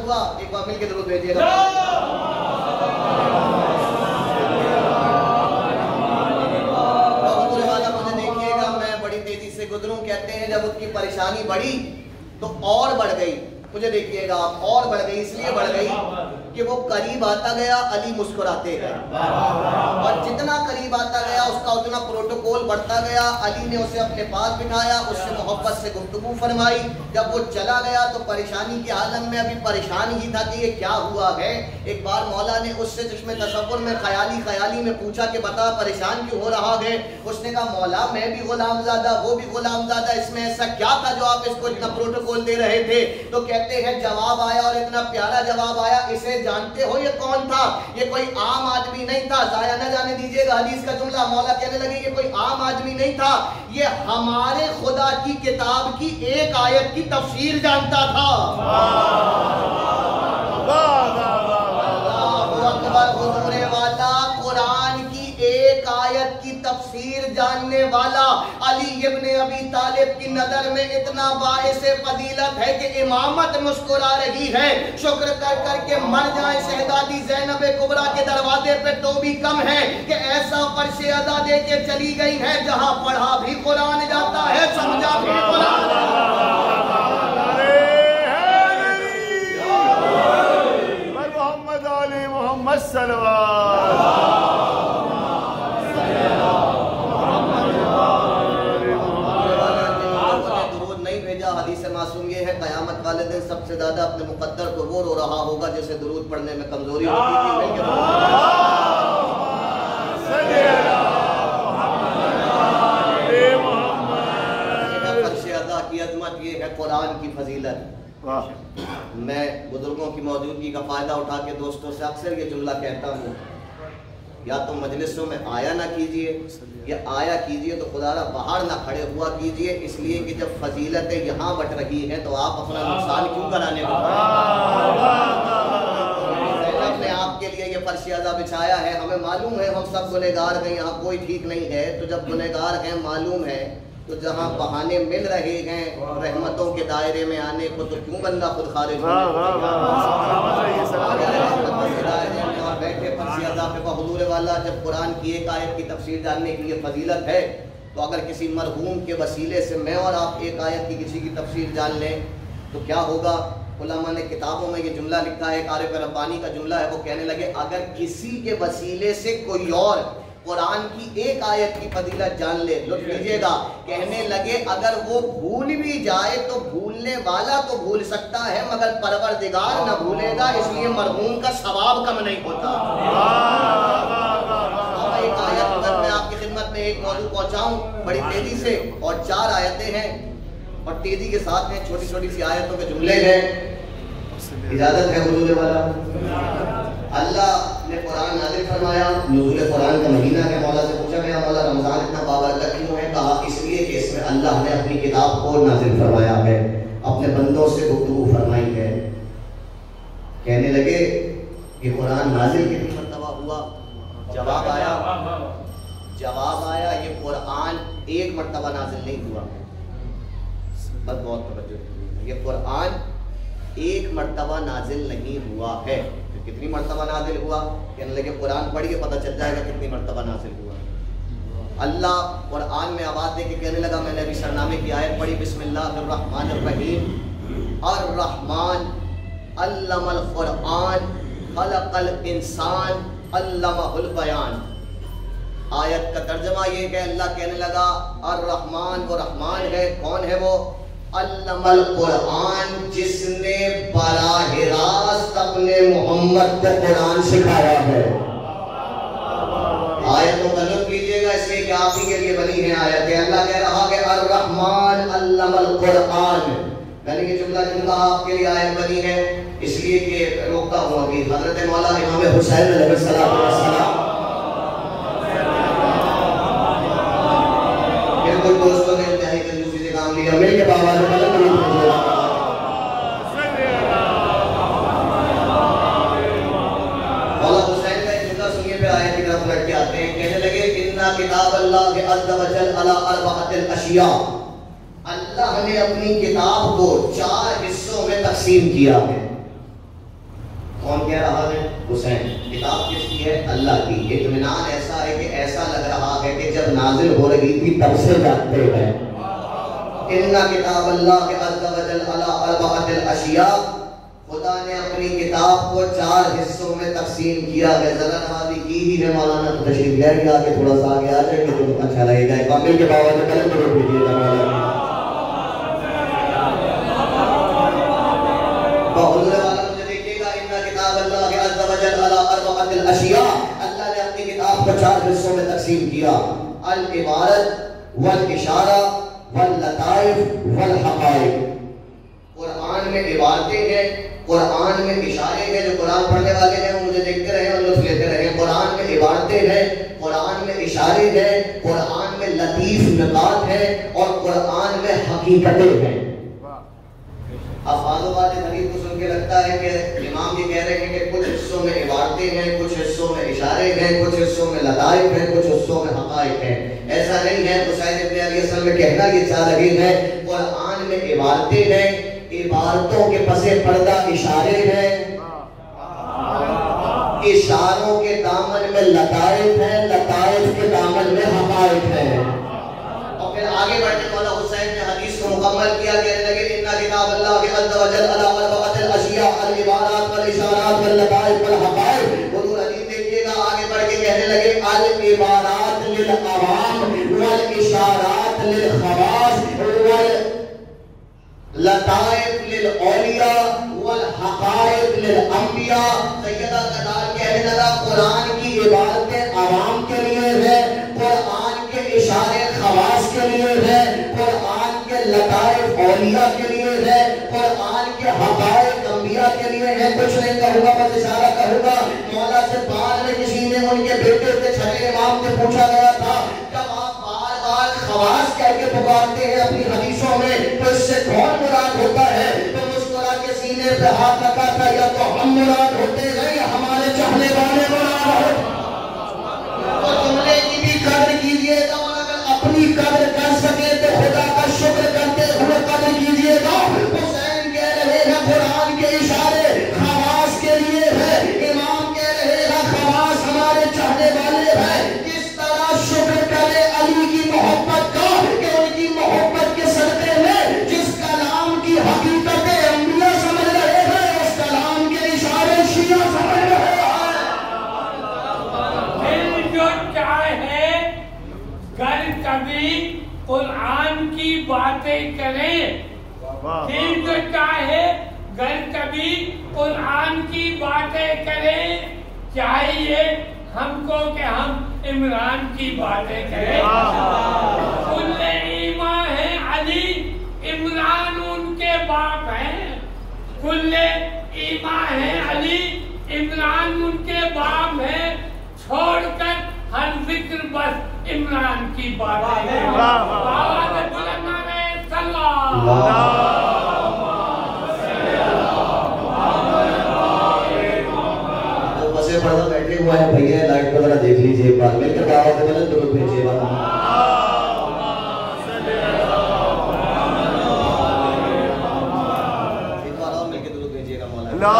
ہوا؟ ایک بار مل کے درود بھیجیے گا. مجھے دیکھیے گا، میں بڑی تیزی سے گزروں. کہتے ہیں جب اس کی پریشانی بڑھی تو اور بڑھ گئی. مجھے دیکھیے گا اور بڑھ گئی. اس لیے بڑھ گئی کہ وہ قریب آتا گیا، علی مسکراتے گئے، اور جتنا قریب آتا گیا اس کا اتنا پروٹوکول بڑھتا گیا. علی نے اسے اپنے پاس بٹھایا، اس سے محبت سے گفتگو فرمائی. جب وہ چلا گیا تو پریشانی کے عالم میں ابھی پریشان ہی تھا کہ یہ کیا ہوا ہے. ایک بار مولا نے اس سے چشم تصور میں خیالی میں پوچھا کہ بتا پریشان کیوں ہو رہا ہے؟ اس نے کہا مولا میں بھی غلام زادہ، وہ بھی غلام زادہ، اس میں ایسا کیا تھا جو آپ اس کو اتنا پروٹوکول دے رہے تھے؟ تو کہتے ہیں جواب آیا، اور اتنا پیارا جواب آیا. اسے جانتے ہو یہ کون تھا؟ یہ کوئی عام آدمی نہیں تھا. ضائع نہ جانے دیجیے گا حدیث کا جملہ. مولا کہنے لگے یہ کوئی عام آدمی نہیں تھا، یہ ہمارے خدا کی کتاب کی ایک آیت کی تفسیر جانتا تھا. حضور والا قرآن کی ایک آیت کی تفسیر جاننے والا علی ابن ابی طالب کی نظر میں اتنا باعث فضیلت ہے کہ امامت مسکرا رہی ہے. شکر کر کر کے مر جائیں شہزادی زینب کبریٰ کے دروازے پہ تو بھی کم ہے کہ ایسا فرش ادا دے کے چلی گئی ہے جہاں پڑھا بھی قرآن جاتا ہے، سمجھا بھی قرآن. محمد صلوات. درود نہیں بھیجا. حدیث معصوم یہ ہے قیامت والے دن سب سے زیادہ اپنے مقدر کو وہ رو رہا ہوگا جسے درود پڑھنے میں کمزوری ہوتی تھی. فرش ادا کی عظمت یہ ہے قرآن کی فضیلت. میں بزرگوں کی موجودگی کا فائدہ اٹھا کے دوستوں سے اکثر یہ جملہ کہتا ہوں، یا تو مجلسوں میں آیا نہ کیجئے، یا آیا کیجئے تو خدا را باہر نہ کھڑے ہوا کیجئے. اس لیے کہ جب فضیلتیں یہاں بٹ رہی ہیں تو آپ اپنا نقصان کیوں کرانے کو نے آپ کے لیے یہ فرش ادا بچھایا ہے. ہمیں معلوم ہے ہم سب گنہگار ہیں، یہاں کوئی ٹھیک نہیں ہے. تو جب گنہگار ہیں معلوم ہے تو جہاں بہانے مل رہے ہیں رحمتوں کے دائرے میں آنے کو تو کیوں بندہ خود خارج بیٹھے فرش ادا پہ. حضور والا جب قرآن کی ایک آیت کی تفسیر جاننے کی یہ فضیلت ہے تو اگر کسی مرحوم کے وسیلے سے میں اور آپ ایک آیت کی کسی کی تفسیر جان لیں تو کیا ہوگا؟ علماء نے کتابوں میں یہ جملہ لکھا ہے، ایک عارف ربانی کا جملہ ہے. وہ کہنے لگے اگر کسی کے وسیلے سے کوئی اور قرآن کی ایک آیت کی فضیلت جان لے، لطف لیجیے گا، کہنے لگے اگر وہ بھول بھی جائے تو بھولنے والا تو بھول سکتا ہے مگر پروردگار نہ بھولے گا، اس لیے مرحوم کا ثواب کم نہیں ہوتا. ایک آیت میں آپ کی خدمت میں ایک موضوع پہنچاؤں بڑی تیزی سے، اور 4 آیتیں ہیں اور تیزی کے ساتھ ہیں، چھوٹی چھوٹی سی آیتوں کے جملے ہیں. اجازت ہے حضور والا؟ اللہ نے قرآن نازل فرمایا، نزول قرآن کا مہینہ ہے. مولا سے پوچھا گیا مولا رمضان اتنا بابرکت کیوں ہے؟ کہا اس لیے کہ اس میں اللہ نے اپنی کتاب کو نازل فرمایا ہے، اپنے بندوں سے گفتگو فرمائی ہے. کہنے لگے یہ قرآن نازل کتنی مرتبہ ہوا؟ جواب آیا یہ قرآن ایک مرتبہ نازل نہیں ہوا. بس بہت توجہ، یہ قرآن ایک مرتبہ نازل نہیں ہوا ہے. کتنی مرتبہ نازل ہوا؟ کہنے لگے قرآن پڑھ کے پتہ چل جائے گا کتنی مرتبہ نازل ہوا. اللہ قرآن میں آواز دے کے کہنے لگا، میں نے ابھی سرنامے کی آیت پڑھی، بسم اللہ الرحمن الرحیم، الرحمن علم القرآن خلق الانسان علمہ البیان. آیت کا ترجمہ یہ کہ اللہ کہنے لگا الرحمن وہ رحمان ہے. کون ہے وہ؟ علم القرآن، جس نے براہ راست اپنے محمد کو قرآن سکھایا ہے. آیتوں کا لطف لیجیے گا اس لیے کہ آپ ہی کے لیے بنی ہے آیتیں. اللہ کہہ رہا کہ الرحمن علم القرآن، یعنی کہ جملہ آپ کے لیے آیت بنی ہے. اس لیے کہ روکتا ہوں ابھی حضرت مولا امام حسین علیہ السلام کچھ دوستوں نے انتہائی کنجوسی سے کام لیا. مل کے بابا نے ملک نہیں بھیجا. مولا حسین کا ایک جملہ سنیے پہ آیت کی طرف لٹ کے آتے ہیں. کہنے لگے اِنَّا کتاب اللہ عز وجل علی اربعۃ الاشیاء، اللہ نے اپنی کتاب کو 4 حصوں میں تقسیم کیا ہے. کون کہہ رہا ہے؟ حسین. کتاب کس کی ہے؟ اللہ کی. اطمینان ایسا ہے کہ ایسا لگ رہا ہے کہ جب نازل ہو رہی تھی تب سے جانتے ہیں. اِنَّ کتاب اللہ عز و جل علی اربعۃ الاشیاء، خدا نے اپنی کتاب کو 4 حصوں میں تقسیم کیا ہے. ذرا نوازی کی ہی ہے مولانا تو تشریف لے گیا کہ تھوڑا سا آگے آ جائیں گے تو اچھا لگے گا. کامل کے بابا سے قلم ضرور بھیجیے گا مولانا. حضور والا مجھے دیکھیے گا. اِنَّ کتاب اللہ عز و جل علی اربعۃ الاشیاء، اللہ نے اپنی کتاب کو 4 حصوں میں تقسیم کیا. العبارت والاشارہ واللطائف والحقائق. قرآن میں عبارتیں ہیں، قرآن میں اشارے ہیں. جو قرآن پڑھنے والے ہیں وہ مجھے دیکھتے رہے اور لطف لیتے رہے. قرآن میں عبارتیں ہیں، قرآن میں اشارے ہیں، قرآن میں لطیف نکات ہیں اور قرآن میں حقیقتیں ہیں. اب بعض اوقات اس حدیث کو سن کے لگتا ہے کہ امام جی کہہ رہے ہیں کہ کچھ حصوں میں عبارتیں ہیں، کچھ حصوں میں اشارے ہیں، کچھ حصوں میں لطائف ہیں، کچھ حصوں میں حقائق ہیں. ایسا نہیں ہے. حسین ابن علی اصل میں کہنا یہ چاہ رہے ہیں قرآن میں عبارتیں ہیں، عبارتوں کے پس پردہ اشارے ہیں، اشاروں کے دامن میں لطائف ہیں، لطائف کے دامن میں حقائق ہیں. اور پھر آگے بڑھتے مولا حسین نے حدیث کو مکمل کیا. کہنے لگے اِنَّ کتاب اللہ عز و جل علی اربعۃ الاشیاء العبارات والاشارات واللطائف والحقائق. حضور حدیث دیکھیے گا آگے بڑھ کے کہنے لگے العبارات للعوام والاشارات للخواص لطائف للاولیاء والحقائق للانبیاء. سیدہ کدال کہنے لگا قرآن کی عبارتیں عوام کے لیے ہے، قرآن کے اشارے خواص کے لیے ہے، قرآن کے لطائف اولیاء کے لیے ہے، قرآن کے حقائق انبیاء کے لیے ہے. کچھ نہیں کہوں گا، بس اشارہ کہوں گا. مولا سے بعد میں کسی نے ان کے بیٹے سے چھٹے امام سے پوچھا گیا تھا جب آپ بار بار خواص کہہ کے پکارتے ہیں اپنی حدیثوں میں تو اس سے کون مراد ہوتا ہے؟ تو مسکرا کے سینے پہ ہاتھ رکھا تھا یا تو ہم مراد ہوتے ہیں یا ہمارے چاہنے والے مراد ہوتے. تو جملے کی بھی قدر کیجیے گا اور اگر اپنی قدر کر سکے تو خدا کا شکر کرتے ہوئے قدر کیجیے گا. حسین کہہ رہے ہیں قرآن کے اشارے خواص کے لیے ہے، امام کہہ رہے ہیں خواص ہمارے چاہنے والے ہیں. کس طرح شکر کرے علی کی محبت کا کہ ان کی محبت کے صدقے میں جس کلام کی حقیقتیں انبیاء سمجھ رہے ہیں اس کلام کے اشارے شیعہ سمجھ رہے ہیں. دل جو چاہے گر کبھی قرآن کی باتیں کریں، دل جو چاہے گر کبھی قرآن کی باتیں کریں. چاہیے ہم کو کہ ہم عمران کی باتیں کریں. کل ایمان ہے علی، عمران ان کے باپ ہیں. کل ایمان ہے علی، عمران ان کے باپ ہیں. چھوڑ کر ہر ذکر بس عمران کی باتیں کریں. آواز بلند نعرہ صلاۃ. پردہ بیٹھے ہوا ہے بھیا لائٹ کو ذرا دیکھ لیجیے ایک بار مل کر دعوت سے بلند درود بھیجیے گا. ایک بار اور مل کے درود بھیجیے گا مولا.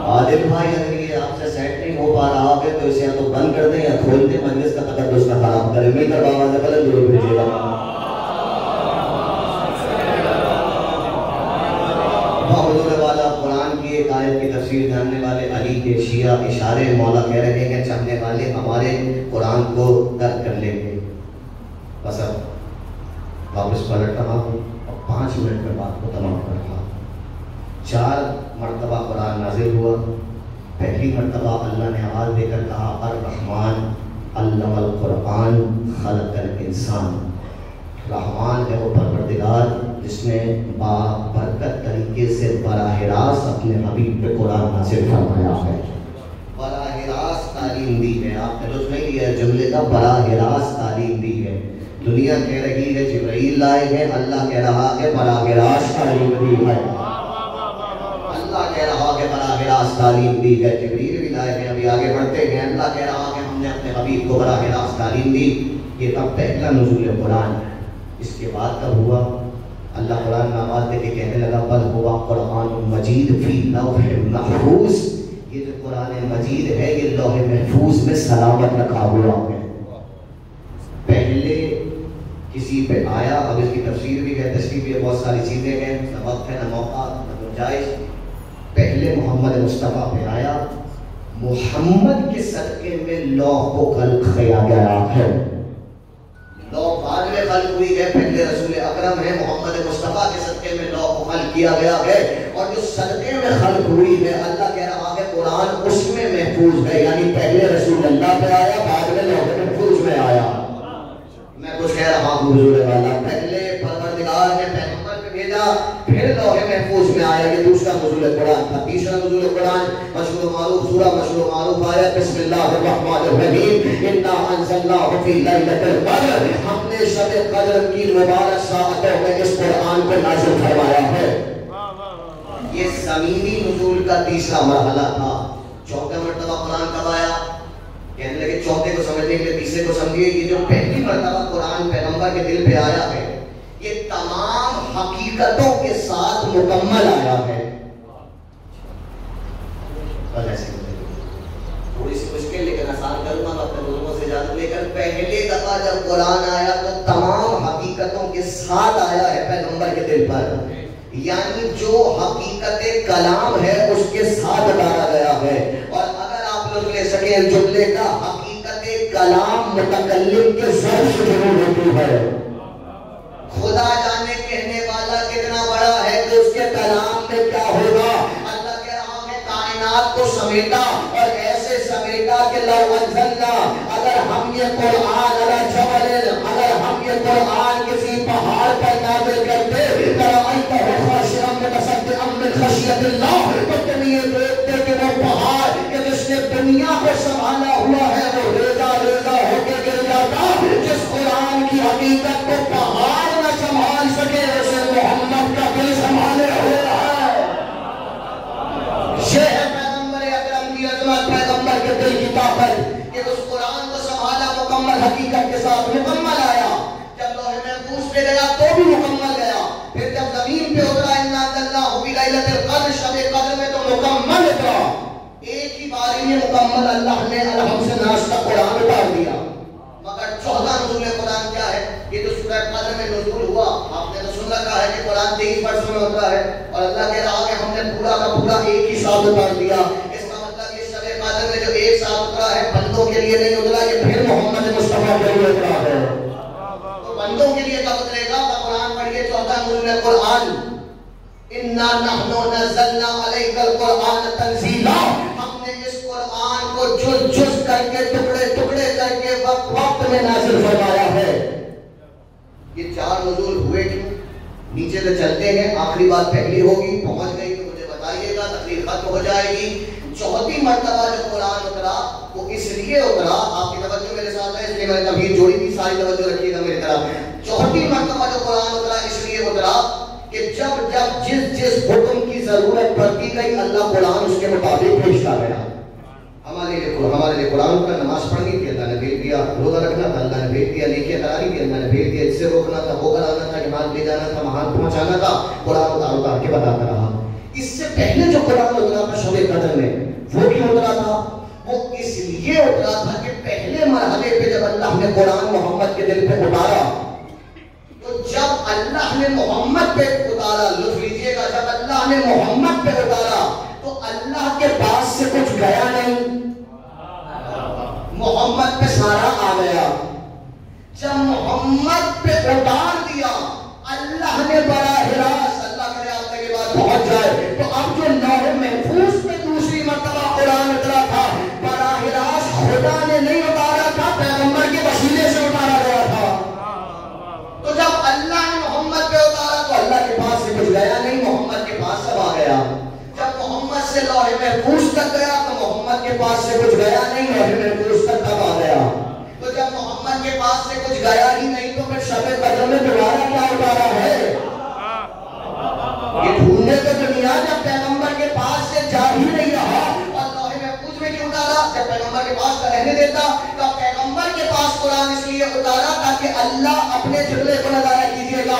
عادل بھائی اگر یہ آپ سے سیٹ نہیں ہو پا رہا ہے تو اسے یا تو بند کر دیں یا کھول دیں، مجلس کا تقدس نہ خراب کریں. مل کر دعوت سے بلند درود بھیجیے گا. حضور والا قرآن کی ایک آیت کی تفسیر جاننے والے علی کے شیعہ اشارے مولا کہہ رہے ہیں چاہنے والے ہمارے قرآن کو درک کر لیں گے. بس اب واپس پلٹ رہا ہوں اور 5 منٹ میں بات کو تمام کر رہا ہوں. 4 مرتبہ قرآن نازل ہوا. پہلی مرتبہ اللہ نے آواز دے کر کہا الرحمن علم القرآن خلق الانسان. رحمان ہے وہ پروردگار جس نے بابرکت طریقے سے براہ راست اپنے حبیب پہ قرآن نازل فرمایا ہے. براہ راست تعلیم دی ہے. آپ نے لطف نہیں لیا جملے کا، براہ راست تعلیم دی ہے. دنیا کہہ رہی ہے جبرائیل لائے ہیں، اللہ کہہ رہا ہے براہ راست تعلیم دی ہے. اللہ کہہ رہا ہے براہ راست تعلیم دی ہے. جبرائیل بھی لائے ہیں. ابھی آگے بڑھتے ہیں. اللہ کہہ رہا ہے ہم نے اپنے حبیب کو براہ راست تعلیم دی. یہ تب پہلا نزول قرآن. اس کے بعد کب ہوا؟ اللہ قرآن میں آواز دے کے کہنے لگا بل ہوا قرآن مجید فی لوح محفوظ، یہ جو قرآن مجید ہے یہ لوح محفوظ میں سلامت رکھا ہوا ہے۔ پہلے کسی پہ آیا، اب اس کی تفسیر بھی ہے، تشریح بھی ہے، بہت ساری چیزیں ہیں، نہ وقت ہے نہ موقع نہ گنجائش۔ پہلے محمد مصطفیٰ پہ آیا، محمد کے صدقے میں لوح کو خلق کیا گیا ہے۔ لوح بعد میں خلق ہوئی ہے، پہلے رسول اکرم ہے، محمد مصطفیٰ کے صدقے میں لوح کو خلق کیا گیا ہے، اور جو صدقے میں خلق ہوئی ہے اللہ کہہ رہا ہے قرآن اس میں محفوظ ہے، یعنی پہلے رسول اللہ پہ آیا، بعد میں لوح محفوظ میں آیا۔ میں کچھ کہہ رہا ہوں حضور والا، پہلے پروردگار نے پیغمبر پہ بھیجا، پھر لوح محفوظ میں آیا، یہ دوسرا نزول قرآن تھا۔ تیسرا نزول قرآن مشہور معروف سورہ، مشہور معروف آیت بسم اللہ الرحمن الرحیم، انا انزلناہ فی لیلۃ القدر، ہم نے شب قدر کی مبارک ساعتوں میں اس قرآن کو نازل فرمایا ہے۔ یہ زمینی نزول کا تیسرا مرحلہ تھا۔ چوتھا مرتبہ قرآن کب آیا؟ کہنے لگے چوتھے کو سمجھنے کے لیے تیسرے کو سمجھیے، یہ جو پہلی مرتبہ قرآن پیغمبر کے دل پہ آیا ہے یہ تمام حقیقتوں کے ساتھ مکمل آیا ہے۔ تھوڑی سی مشکل لیکن آسان کروں گا اپنے بزرگوں سے اجازت لے کر، پہلے دفعہ جب قرآن آیا تو تمام حقیقتوں کے ساتھ آیا ہے پیغمبر کے دل پر، یعنی جو حقیقت کلام ہے اس کے ساتھ اتارا گیا ہے۔ اور اگر آپ لوگ لے سکیں جملے کا حقیقت کلام متکلم کے ظرف سے ضرور ہوتی ہے۔ خدا جانے کہنے والا کتنا بڑا ہے کہ اس کے کلام میں کیا ہوگا۔ اللہ کہہ رہا ہے کائنات کو سمیٹا اور ایسے سمیٹا کہ لو انزلنا، اگر ہم یہ قرآن علی جبل، اگر ہم یہ قرآن کسی پہاڑ پر نازل کرتے لرأیتہ خاشعا متصدعا من خشیۃ اللہ، تو تم یہ دیکھتے کہ وہ پہاڑ کہ جس نے دنیا کو سنبھالا ہوا ہے وہ ریزہ ریزہ ہو کے گر جاتا۔ جس قرآن کی حقیقت کو پہاڑ نہ سنبھال سکے اسے محمد کا دل سنبھالے ہوا ہے۔ یہ ہے پیغمبر اکرم کی عظمت، پیغمبر کے دل کی طاقت کہ اس قرآن کو سنبھالا مکمل حقیقت کے ساتھ، مکمل آیا۔ جب لوح محفوظ پہ گیا تو بھی مکمل گیا، پھر جب زمین پہ اترا انا انزلناہ فی لیلۃ القدر، شب قدر میں تو مکمل اترا۔ ایک ہی باری میں مکمل اللہ نے الحم سے ناس کا قرآن اتار دیا۔ مگر چوتھا نزول قرآن کیا ہے؟ یہ تو سورہ قدر میں نزول ہوا، آپ نے تو سن رکھا ہے کہ قرآن 23 برسوں میں اترا ہے، اور اللہ کہہ رہا کہ ہم نے پورا کا پورا ایک ہی ساتھ اتار دیا۔ اس کا مطلب یہ شب قدر میں جو ایک ساتھ اترا ہے بندوں کے لیے نہیں اترا، یہ پھر محمد مصطفیٰ کے لیے اترا ہے۔ تو بندوں کے لیے کب اترے گا؟ قرآن پڑھیے چوتھا نزول قرآن، انا نحن نزلنا علیک القرآن تنزیلا، ہم نے اس قرآن کو جز جز کر کے ٹکڑے ٹکڑے کر کے وقت وقت میں نازل فرمایا ہے۔ یہ چار نزول ہوئے کیوں؟ نیچے سے چلتے ہیں، آخری بات پہلی ہوگی، پہنچ گئی تو مجھے بتائیے گا، تقریر ختم ہو جائے گی۔ چوتھی مرتبہ جو قرآن اترا وہ اس لیے اترا، آپ کی توجہ میرے ساتھ ہے اس لیے میں نے تبھی جوڑی تھی، ساری توجہ رکھیے گا میری طرف۔ چوتھی مرتبہ جو قرآن اترا اس لیے اترا کہ جب جب جس حکم کی ضرورت پڑتی گئی اللہ قرآن اس کے مطابق بھیجتا گیا۔ ہمارے لیے قرآن کا نماز پڑھنی تھی، اللہ نے بھیج دیا۔ روزہ رکھنا تھا، اللہ نے بھیج دیا۔ نیکی کرانی تھی، اللہ نے بھیج دیا۔ اس سے روکنا تھا، وہ کرانا تھا، ایمان لے جانا تھا، وہاں پہنچانا تھا، قرآن اتار کے بتاتا رہا۔ اس سے پہلے جو قرآن اترا تھا شب قدر میں، وہ کیوں اترا تھا؟ وہ اس لیے اترا تھا کہ پہلے مرحلے پہ جب اللہ نے قرآن محمد کے دل پہ اتارا، تو جب اللہ نے محمد پہ اتارا، لطف لیجیے گا، جب اللہ نے محمد پہ اتارا تو اللہ کے پاس سے کچھ گیا نہیں، محمد پہ سارا آ گیا۔ جب محمد پہ اتار دیا اللہ نے براہ راست، اللہ کرے آپ تک یہ بات پہنچ جائے، تو اب جو لوح محفوظ پہ دوسری مرتبہ قرآن اترا تھا براہ راست خدا نے نہیں اتارا تھا، پیغمبر کے وسیلے سے اتارا گیا تھا۔ تو جب اللہ نے محمد پہ اتارا تو اللہ کے پاس سے کچھ گیا نہیں، محمد کے پاس سب آ گیا۔ جب محمد سے لوح محفوظ تک گیا تو محمد کے پاس سے کچھ گیا نہیں، لوح محفوظ تک تب آ گیا۔ تو جب محمد کے پاس سے کچھ گیا ہی نہیں تو پھر شب قدر میں دوبارہ کیا اتارا ہے؟ یہ ڈھونڈنے تو دنیا جب پیغمبر کے پاس سے جا ہی نہیں رہا اور لوح محفوظ میں کیوں اتارا؟ جب پیغمبر کے پاس کا رہنے دیتا تو پیغمبر کے پاس قرآن اس لیے اتارا تاکہ اللہ اپنے جلوے کو نظارہ کیجیے گا،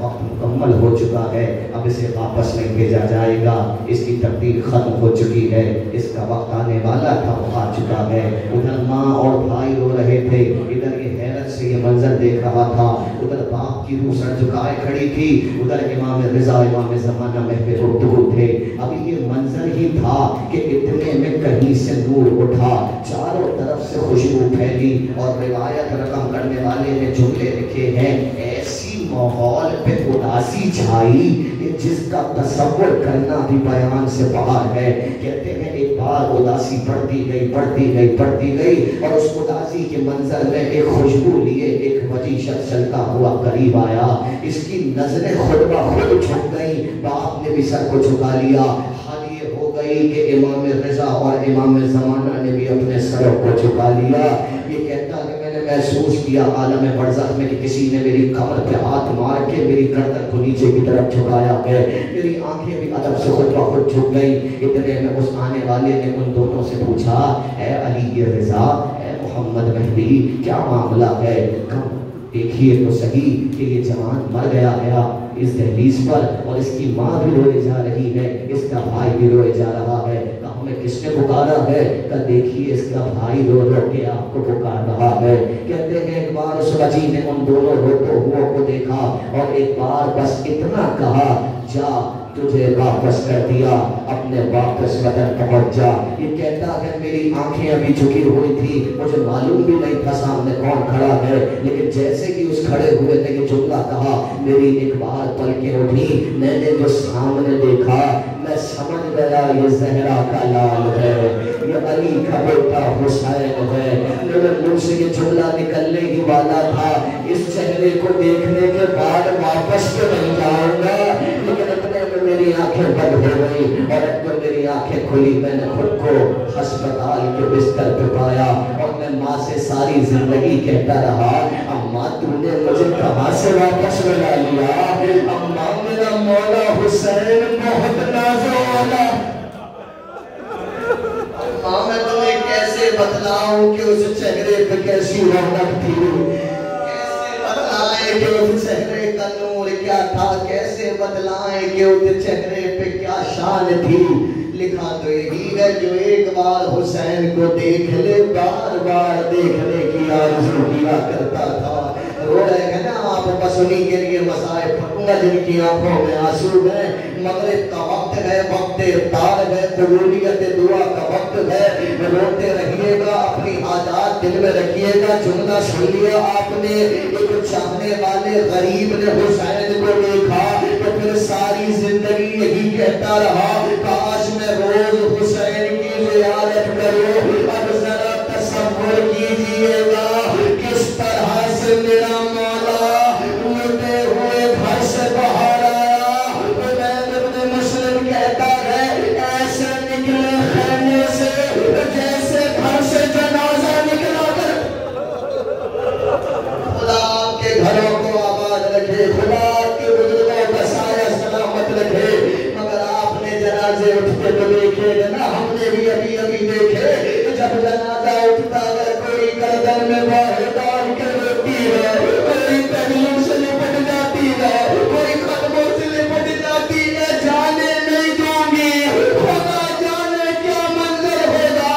وقت مکمل ہو چکا ہے، اب اسے واپس نہیں بھیجا جائے گا، اس کی تقدیر ختم ہو چکی ہے، اس کا وقت آنے والا تھا وہ آ چکا ہے۔ ادھر ماں اور بھائی رو رہے تھے، ادھر یہ حیرت سے یہ منظر دیکھ رہا تھا، ادھر باپ کی روح سر جھکائے کھڑی تھی، ادھر امام رضا امام زمانہ محفل گفتگو تھے۔ ابھی یہ منظر ہی تھا کہ اتنے میں کہیں سے نور اٹھا، چاروں طرف سے خوشبو پھیلی، اور روایت رقم کرنے والے نے جملے لکھے ہیں، ایسی ماحول پہ اداسی چھائی کہ جس کا تصور کرنا بھی بیان سے باہر ہے۔ کہتے ہیں ایک بار اداسی بڑھتی گئی بڑھتی گئی بڑھتی گئی، اور اس اداسی کے منظر میں ایک خوشبو لیے ایک وجی شخص چلتا ہوا قریب آیا، اس کی نظریں خود بخود جھک گئی، باپ نے بھی سر کو جھکا لیا، حال یہ ہو گئی کہ امام رضا اور امام زمانہ نے بھی اپنے سروں کو جھکا لیا۔ یہ کہتا کہ میں نے محسوس کیا عالم برزخ میں کہ کسی نے میری کمر پہ ہاتھ مار کے میری گردن کو نیچے کی طرف جھکایا ہے، میری آنکھیں بھی ادب سے خود بخود جھک گئی۔ اتنے میں اس آنے والے نے ان دونوں سے پوچھا، اے علی رضا، اے محمد مہدی، کیا معاملہ ہے؟ دیکھیے تو صحیح کہ یہ جوان مر گیا ہے اس دہلیز پر، اور اس کی ماں بھی روئے جا رہی ہے، اس کا بھائی بھی روئے جا رہا ہے۔ ہمیں کس نے پکارا ہے؟ کہ دیکھیے اس کا بھائی رو رو کے آپ کو پکار رہا ہے۔ کہتے ہیں ایک بار اس وجی نے ان دونوں روتے ہوئے کو دیکھا اور ایک بار بس اتنا کہا، جا تجھے واپس کر دیا، اپنے واپس وطن پہنچ جا۔ یہ کہتا ہے میری آنکھیں ابھی جھکی ہوئی تھی، مجھے معلوم بھی نہیں تھا سامنے کون کھڑا ہے، لیکن جیسے کہ اس کھڑے ہوئے نے یہ جملہ کہا، میری ایک بار پلکیں اٹھی، میں نے جو سامنے دیکھا میں سمجھ گیا یہ زہرا کا لال ہے، یہ علی کا بیٹا حسین ہے۔ میرے منہ سے یہ جملہ نکلنے ہی والا تھا، اس چہرے کو دیکھنے کے بعد واپس تو نہیں جاؤں گا، لیکن اتنے میں میری آنکھیں بند ہو گئی، اور جب میری آنکھیں کھلی میں نے خود کو ہسپتال کے بستر پہ پایا، اور میں ماں سے ساری زندگی کہتا رہا، اماں تو نے مجھے کہاں سے واپس ملا لیا؟ اماں میرا مولا حسین بہت نازو والا، اماں میں تمہیں کیسے بتلاؤں کہ اس چہرے پہ کیسی رونق تھی، کیسے بتلائیں کہ اس چہرے کا نور کیا تھا، کیسے بتلائیں کہ اس چہرے پہ کیا شان تھی۔ لکھا تو یہی ہے جو ایک بار حسین کو دیکھ لے بار بار دیکھنے کی آرزو کیا کرتا تھا۔ رو رہے ہیں نا آپ، بس انہی کے لیے مسائل پھٹوں گا جن کی آنکھوں میں آنسو ہے۔ مغرب کا وقت ہے، وقت افطار ہے، قبولیت دعا کا وقت ہے، روتے رہیے گا، اپنی حاجات دل میں رکھیے گا۔ جملہ سن لیا آپ نے، ایک چاہنے والے غریب نے حسین کو دیکھا تو پھر ساری زندگی یہی کہتا رہا، کاش میں روز حسین کی زیارت کروں۔ اب ذرا تصور کیجئے گا کس طرح سے میرا مولا لٹے ہوئے گھر سے باہر آیا۔ عبید ابن مسلم کہتا ہے ایسے نکلے خیمے سے جیسے گھر سے جنازہ نکلا کر۔ خدا آپ کے گھروں کو آباد رکھے، خدا آپ کے بزرگوں کا سایہ سلامت رکھے۔ مگر آپ نے جنازے اٹھتے تو دیکھے نا، ہم نے بھی ابھی دیکھے کہ جب جنازہ اٹھتا ہے کوئی گردن میں باہر ڈال کے روتی ہے، کوئی پہلو سے لپٹ جاتی ہے، کوئی قدموں سے لپٹ جاتی ہے۔ جانے نہیں دوں گی، خدا جانے کیا منظر ہوگا۔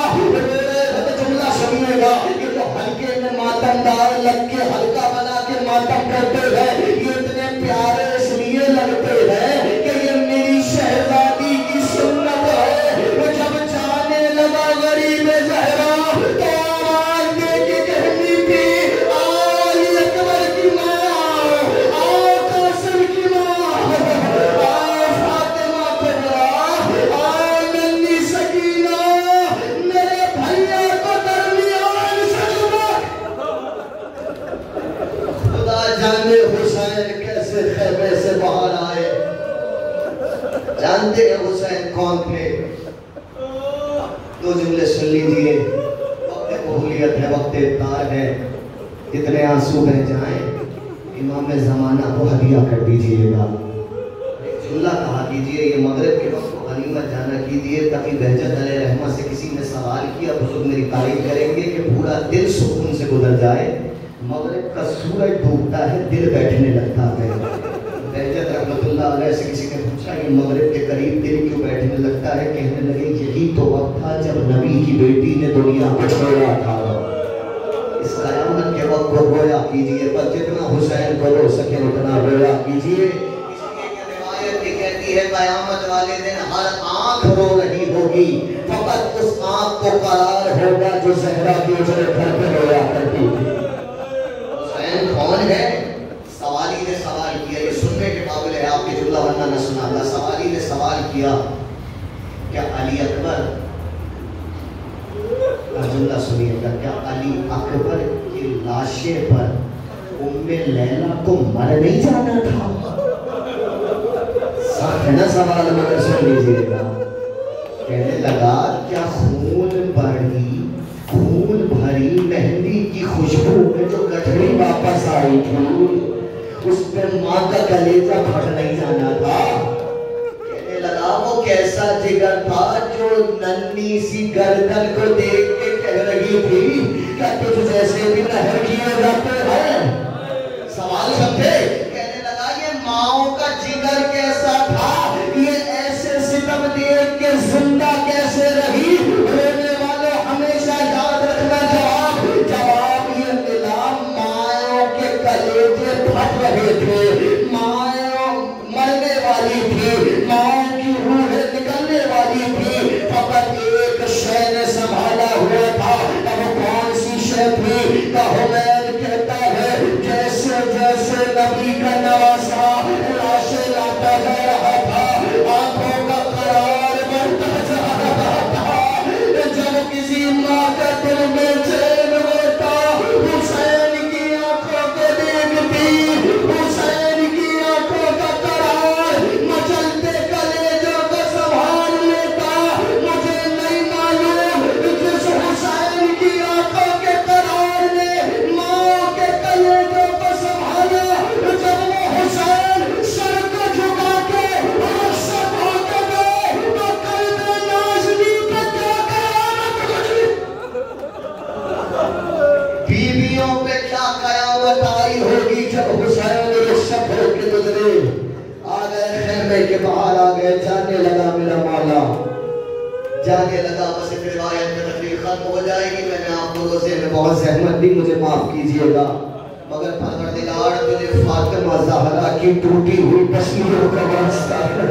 جملہ سنیے گا، یہ تو ہلکے میں ماتم دار لگ کے ہلکا بنا کے ماتم کرتے ہیں، یہ اتنے پیارے اس لیے لگتے ہیں کہ یہ میری شہزادی کی سنت ہے۔ وہ جب جانے لگا غریب زہرا تو آواز دے کے کہنی تھی، علی اکبر کی ماں، آ قاسم کی ماں، آ فاطمہ کبریٰ، آ ننھی سکینہ، میرے بھائیوں کو درمیان سے خدا جانے حسین کیسے خیمے سے باہر آئے۔ جانتے ہیں حسین کون تھے؟ دو جملے سن لیجئے، وقت قبولیت ہے، وقت افطار ہے، جتنے آنسو بہ جائیں امام زمانہ کو ہدیہ کر دیجئے گا۔ ایک جملہ کہا کیجئے، یہ مغرب کے وقت کو غنیمت جانا کیجئے تاکہ بہجت علیہ رحمہ سے کسی نے سوال کیا، بزرگ میری تعریف کریں گے کہ پورا دل سکون سے گزر جائے۔ مغرب کا سورج ڈوبتا ہے، دل بیٹھنے لگتا ہے، اللہ علیہ سے کسی نے پوچھا یہ مغرب کے قریب دل کیوں بیٹھنے لگتا ہے؟ کہنے لگے یہی تو وقت تھا جب نبی کی بیٹی نے دنیا کو چھوڑا تھا. اس قیامت کے وقت کو گویا کیجئے، پر جتنا حسین کو رو سکے اتنا گویا کیجئے. روایت بھی کہتی ہے قیامت والے دن ہر آنکھ رو رہی ہوگی، فقط اس آنکھ کو قرار ہوگا جو زہرا کی اجرے گھر پہ رویا کرتی تھی. حسین کون ہے؟ سوالی نے سوال کیا، یہ سننے کے قابل ہے، آپ کے جملہ ورنہ نہ سنا تھا. سوالی نے سوال کیا کیا علی اکبر، جملہ سنیے گا، کیا علی اکبر کی لاشے پر ام لیلا کو مر نہیں جانا تھا؟ ساتھ ہے نا سوال، مگر سن لیجئے گا. کہنے لگا کیا خون بھری مہندی کی خوشبو میں جو گٹھڑی واپس آئی تھی اس پہ ماں کا کلیجہ پھٹ نہیں جانا تھا؟ کہنے لگا وہ کیسا جگر تھا جو ننھی سی گردن کو دیکھ کے کہہ رہی تھی کہ تجھ جیسے بھی نہر کیے جاتے ہیں. سوال سمجھے؟ کہنے لگا یہ ماؤں کا جگر کیسا تھا، یہ ایسے ستم دیکھ کے زندہ کیسے رہی؟ رونے والوں ہمیشہ یاد رکھنا جواب یہ ملا، ماؤں کے کلیجے پھٹ رہے تھے، ماؤں مرنے والی تھی، ماؤں کی روحیں نکلنے والی تھی، فقط ایک شے نے سنبھالا ہوا تھا. اب کون سی شے تھی؟ کہ حمید کہتا ہے جیسے جیسے نبی کا نواسا لاشیں لاتا جا رہا تھا، آنکھوں کا قرار بڑھتا جا رہا تھا. جب کسی ماں کا دل میں چین ہوتا حسین کی آنکھوں کو دیکھتی، حسین کی آنکھوں کا قرار مچلتے کلیجوں کو سنبھال لیتا. مجھے نہیں معلوم جس حسین کی آنکھوں کے قرار نے ماں کے کلیجوں کو سنبھالا، جب وہ حسین سر کو جھکا کے رخصت ہوتے گئے تو قلب نازلی پہ کیا قیامت گزری، بیویوں پہ کیا قیامت آئی ہوگی جب حسین رخصت ہو کے گزرے. آ گئے خیمے کے باہر، آ گئے، جانے لگا میرا مولا، جانے لگا. بس ایک روایت میں تقریر ختم ہو جائے گی. میں نے آپ کو روزے میں بہت زحمت دی، مجھے معاف کیجئے گا، مگر پروردگار تجھے فاطمہ زہرا کی ٹوٹی ہوئی تصویروں کا واسطہ ہے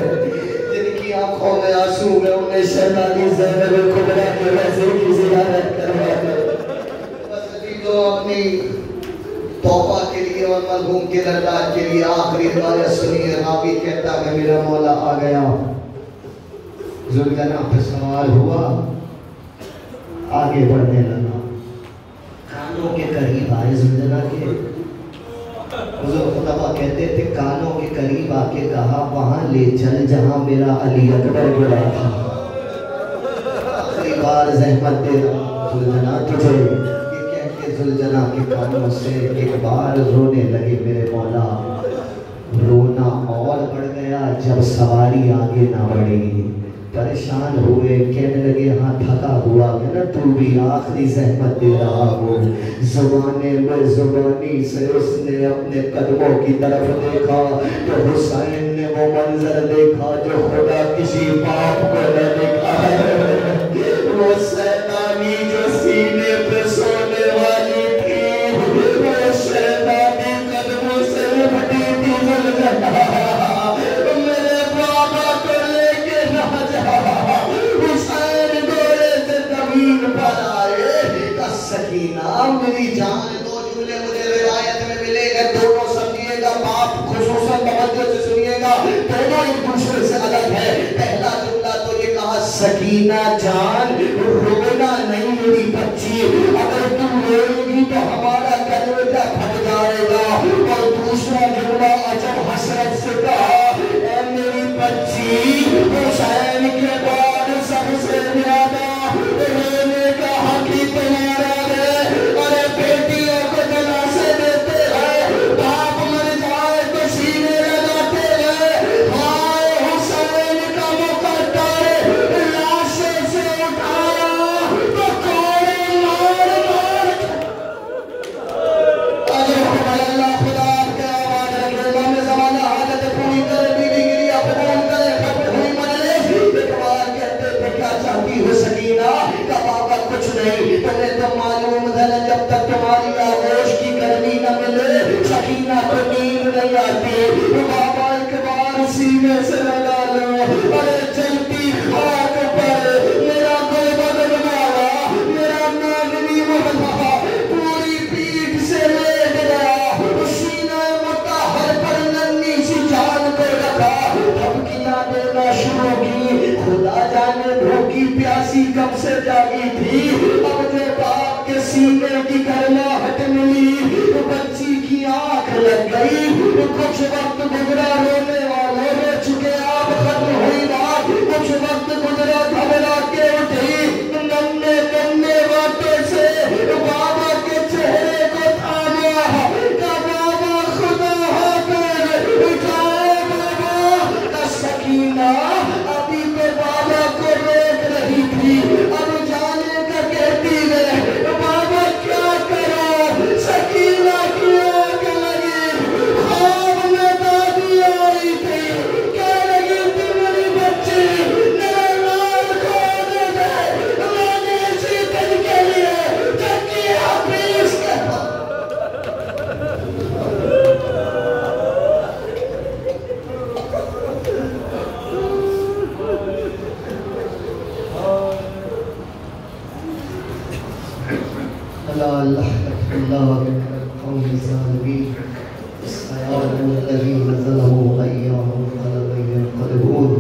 جن کی آنکھوں میں آنسو میں انہیں شہزادی زینب کبریٰ کے ویسے کی زیارت کروا دے. بس عزیزوں اپنی توبہ کے لیے اور مرحوم کے درگاہ کے لیے آخری روایت سنیے. راوی کہتا ہے میرا مولا آ گیا، ذوالجناح پہ سوال ہوا، آگے بڑھنے لگا، کانوں کے قریب آئے ذوالجناح کے. حضور خطبہ کہتے تھے کانوں کے قریب آ کے کہا وہاں لے چل جہاں میرا علی اکبر گیا تھا. آخری بار زحمت دے رہا ذوالجناح تجھے، یہ کہہ کے ذوالجناح کے کانوں سے ایک بار رونے لگے میرے مولا. رونا اور بڑھ گیا جب سواری آگے نہ بڑھی. پریشان ہوئے، کہنے لگے ہاں تھکا ہوا ہے نا تو بھی آخری زحمت دے رہا ہو. زبانے میں زبانی سے اس نے اپنے قدموں کی طرف دیکھا تو حسین نے وہ منظر دیکھا جو خدا کسی باپ کو نہ دیکھا ہے. وہ سیطانی جو سینے پہ سونے والی تھی، وہ سیطانی قدموں سے اٹھتی تھی. میرے بابا کو لے کے نہ جا، حسین گھوڑے سے زمین پر آئے. سکینہ میری جان دو جملے مجھے روایت میں ملے گا، دونوں سمجھیے گا، باپ خصوصاً توجہ سے سنیے گا، دونوں ایک دوسرے سے الگ ہے. پہلا جملہ تو یہ کہا سکینہ جان رونا نہیں میری بچی، اگر تم روئے گی تو ہمارا کلیجہ پھٹ جائے گا. اور دوسرا جملہ عجب حسرت سے کہا اے میری بچی، حسین کے بعد سب سے زیادہ رونے کا حق ہی تمہارا ہے. ارے بیٹیوں کو دلاسے دیتے ہیں، باپ مر جائے تو سینے لگاتے ہیں. ہائے حسین کا مقدر لاشے سے اٹھایا تو کوڑے مار مار. اجر اللہ خدا آپ کے آواز رکھے. امام زمانہ حاجت پوری کر پیاسی کب سے جاگی تھی، اب جو باپ کے سینے کی گرماہٹ ملی بچی کی آنکھ لگ گئی، کچھ وقت گزرا رونے والے رو چکے آپ ختم ہوئی بات، کچھ وقت گزرا گھبرا کے اٹھی، ننے ننے باتوں سے بابا کے چہرے کو تھاما کہ بابا خدا حافظ، جائے بابا۔ سکینہ ابھی تو بابا کو روک رہی تھی، اب جانے کا کہتی ہے، بابا کیا کرو؟ سکینہ کی آنکھ لگی، خواب میں دادی آئی تھی، کہہ رہی تھی میری بچی میرے لال کو دے دے، میں نے اسی دن کے لیے جنگی حفیظ کہا۔ اللہ اللہ قوم الظالمین السیارم الذین ظلموا ایام فلم ينقلبون۔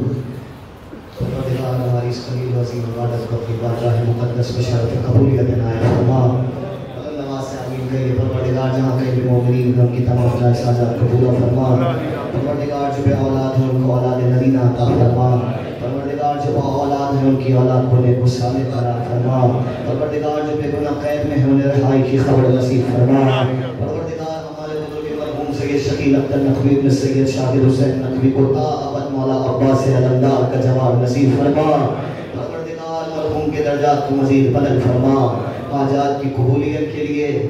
پروردگار ہماری اس قلیل وزیر عبادت کو اپنی بارگاہ مقدس میں شرف قبولیت عنایت فرما۔ اللہ نواز سے آمین کہیے، پروردگار جہاں کہیں بھی مومنین ان کی تمام جائز حاجات کو پورا فرما۔ پروردگار جو بے اولاد ہیں ان کو اولاد نرینہ عطا فرما۔ پروردگار جو با اولاد ہیں ان کی اولاد کو نیک و صالح قرار فرما۔ پروردگار جو بے گناہ قید میں ہیں انہیں رہائی کی خبر نصیب فرما۔ پروردگار ہمارے بزرگ مرحوم سید شکیل اختر نقوی ابن سید شاہد حسین نقوی کو تا ابد مولا عباس علمدار کا جواب نصیب فرما۔ پروردگار مرحوم کے درجات کو مزید بلند فرما۔ حاجات کی قبولیت کے لیے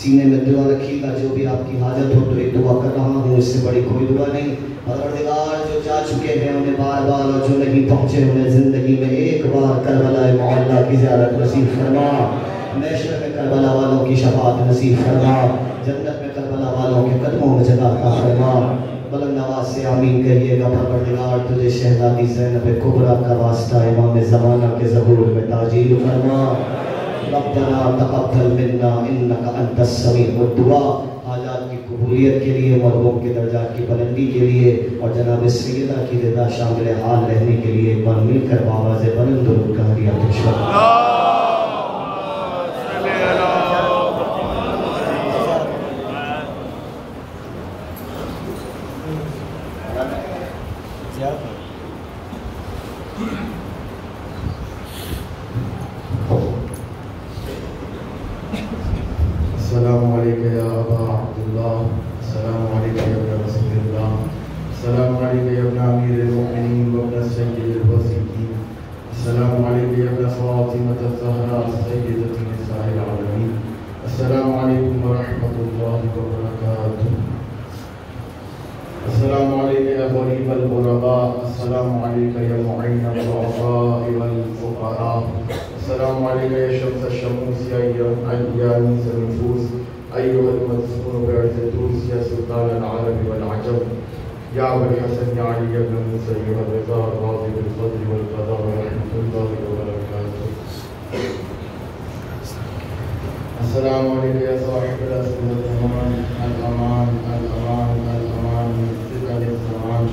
سینے میں دعا رکھی گا، جو بھی آپ کی حاجت ہو تو ایک دعا کر رہا ہوں، اس سے بڑی کوئی دعا نہیں۔ پروردگار جو جا چکے ہیں انہیں بار بار، اور جو نہیں پہنچے انہیں زندگی میں ایک بار کربلا معلیٰ کی زیارت نصیب فرما۔ محشر میں کربلا والوں کی شفاعت نصیب فرما، جنت میں کربلا والوں کے قدموں میں جگہ عطا فرما۔ بلند آواز سے آمین کہیے گا۔ پروردگار تجھے شہزادی زینب کبریٰ کا واسطہ امام زمانہ کے ظہور میں تعجیل فرما۔ ربنا تقبل منا انک انت السمیع الدعاء۔ حاجات کی قبولیت کے لیے، مرحوم کے درجات کی بلندی کے لیے، اور جناب سیدہ کی رضا شامل حال رہنے کے لیے ایک بار مل کر بآواز بلند درود کا ہدیہ پیش کریں۔ السلام علیکم یا ابا عبداللہ، السلام علیکم یا ابن رسول اللہ، السلام علیکم یا ابن امیر المؤمنین و ابن سید الوصیین، السلام علیکم یا ابن فاطمہ الزہراء سیدۃ نساء العالمین، السلام علیکم ورحمۃ اللہ وبرکاتہ۔ السلام علیکم یا غریب الغرباء، السلام علیکم یا معین الضعفاء والفقراء، السلام علیکم یا شمس الشموس یا انیس النفوس، ایها المدفون بعز الدوس یا سلطان العرب والعجم، یا ابو الحسن یا علی بن موسیٰ یا الرضا الراضی بالفضل والقضاء ورحمۃ اللہ وبرکاتہ۔ السلام علیکم یا صاحب العصر والزمان، الامان الامان الامان من فتن الزمان،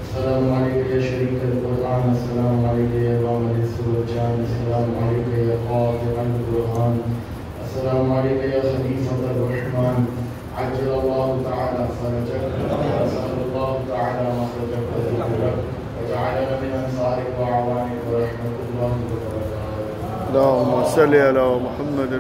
السلام علیکم یا شریک القرآن، السلام علیکم یا امام الانس والجان، السلام علیکم یا قاطع البرهان، السلام علیکم یا خلیفۃ الرحمن، عجل اللہ تعالی فرجک، وسهل اللہ تعالی مخرجک وذکرک، وجعلنا من انصارک واعوانک ورحمۃ اللہ وبرکاتہ۔ اللهم صل على محمد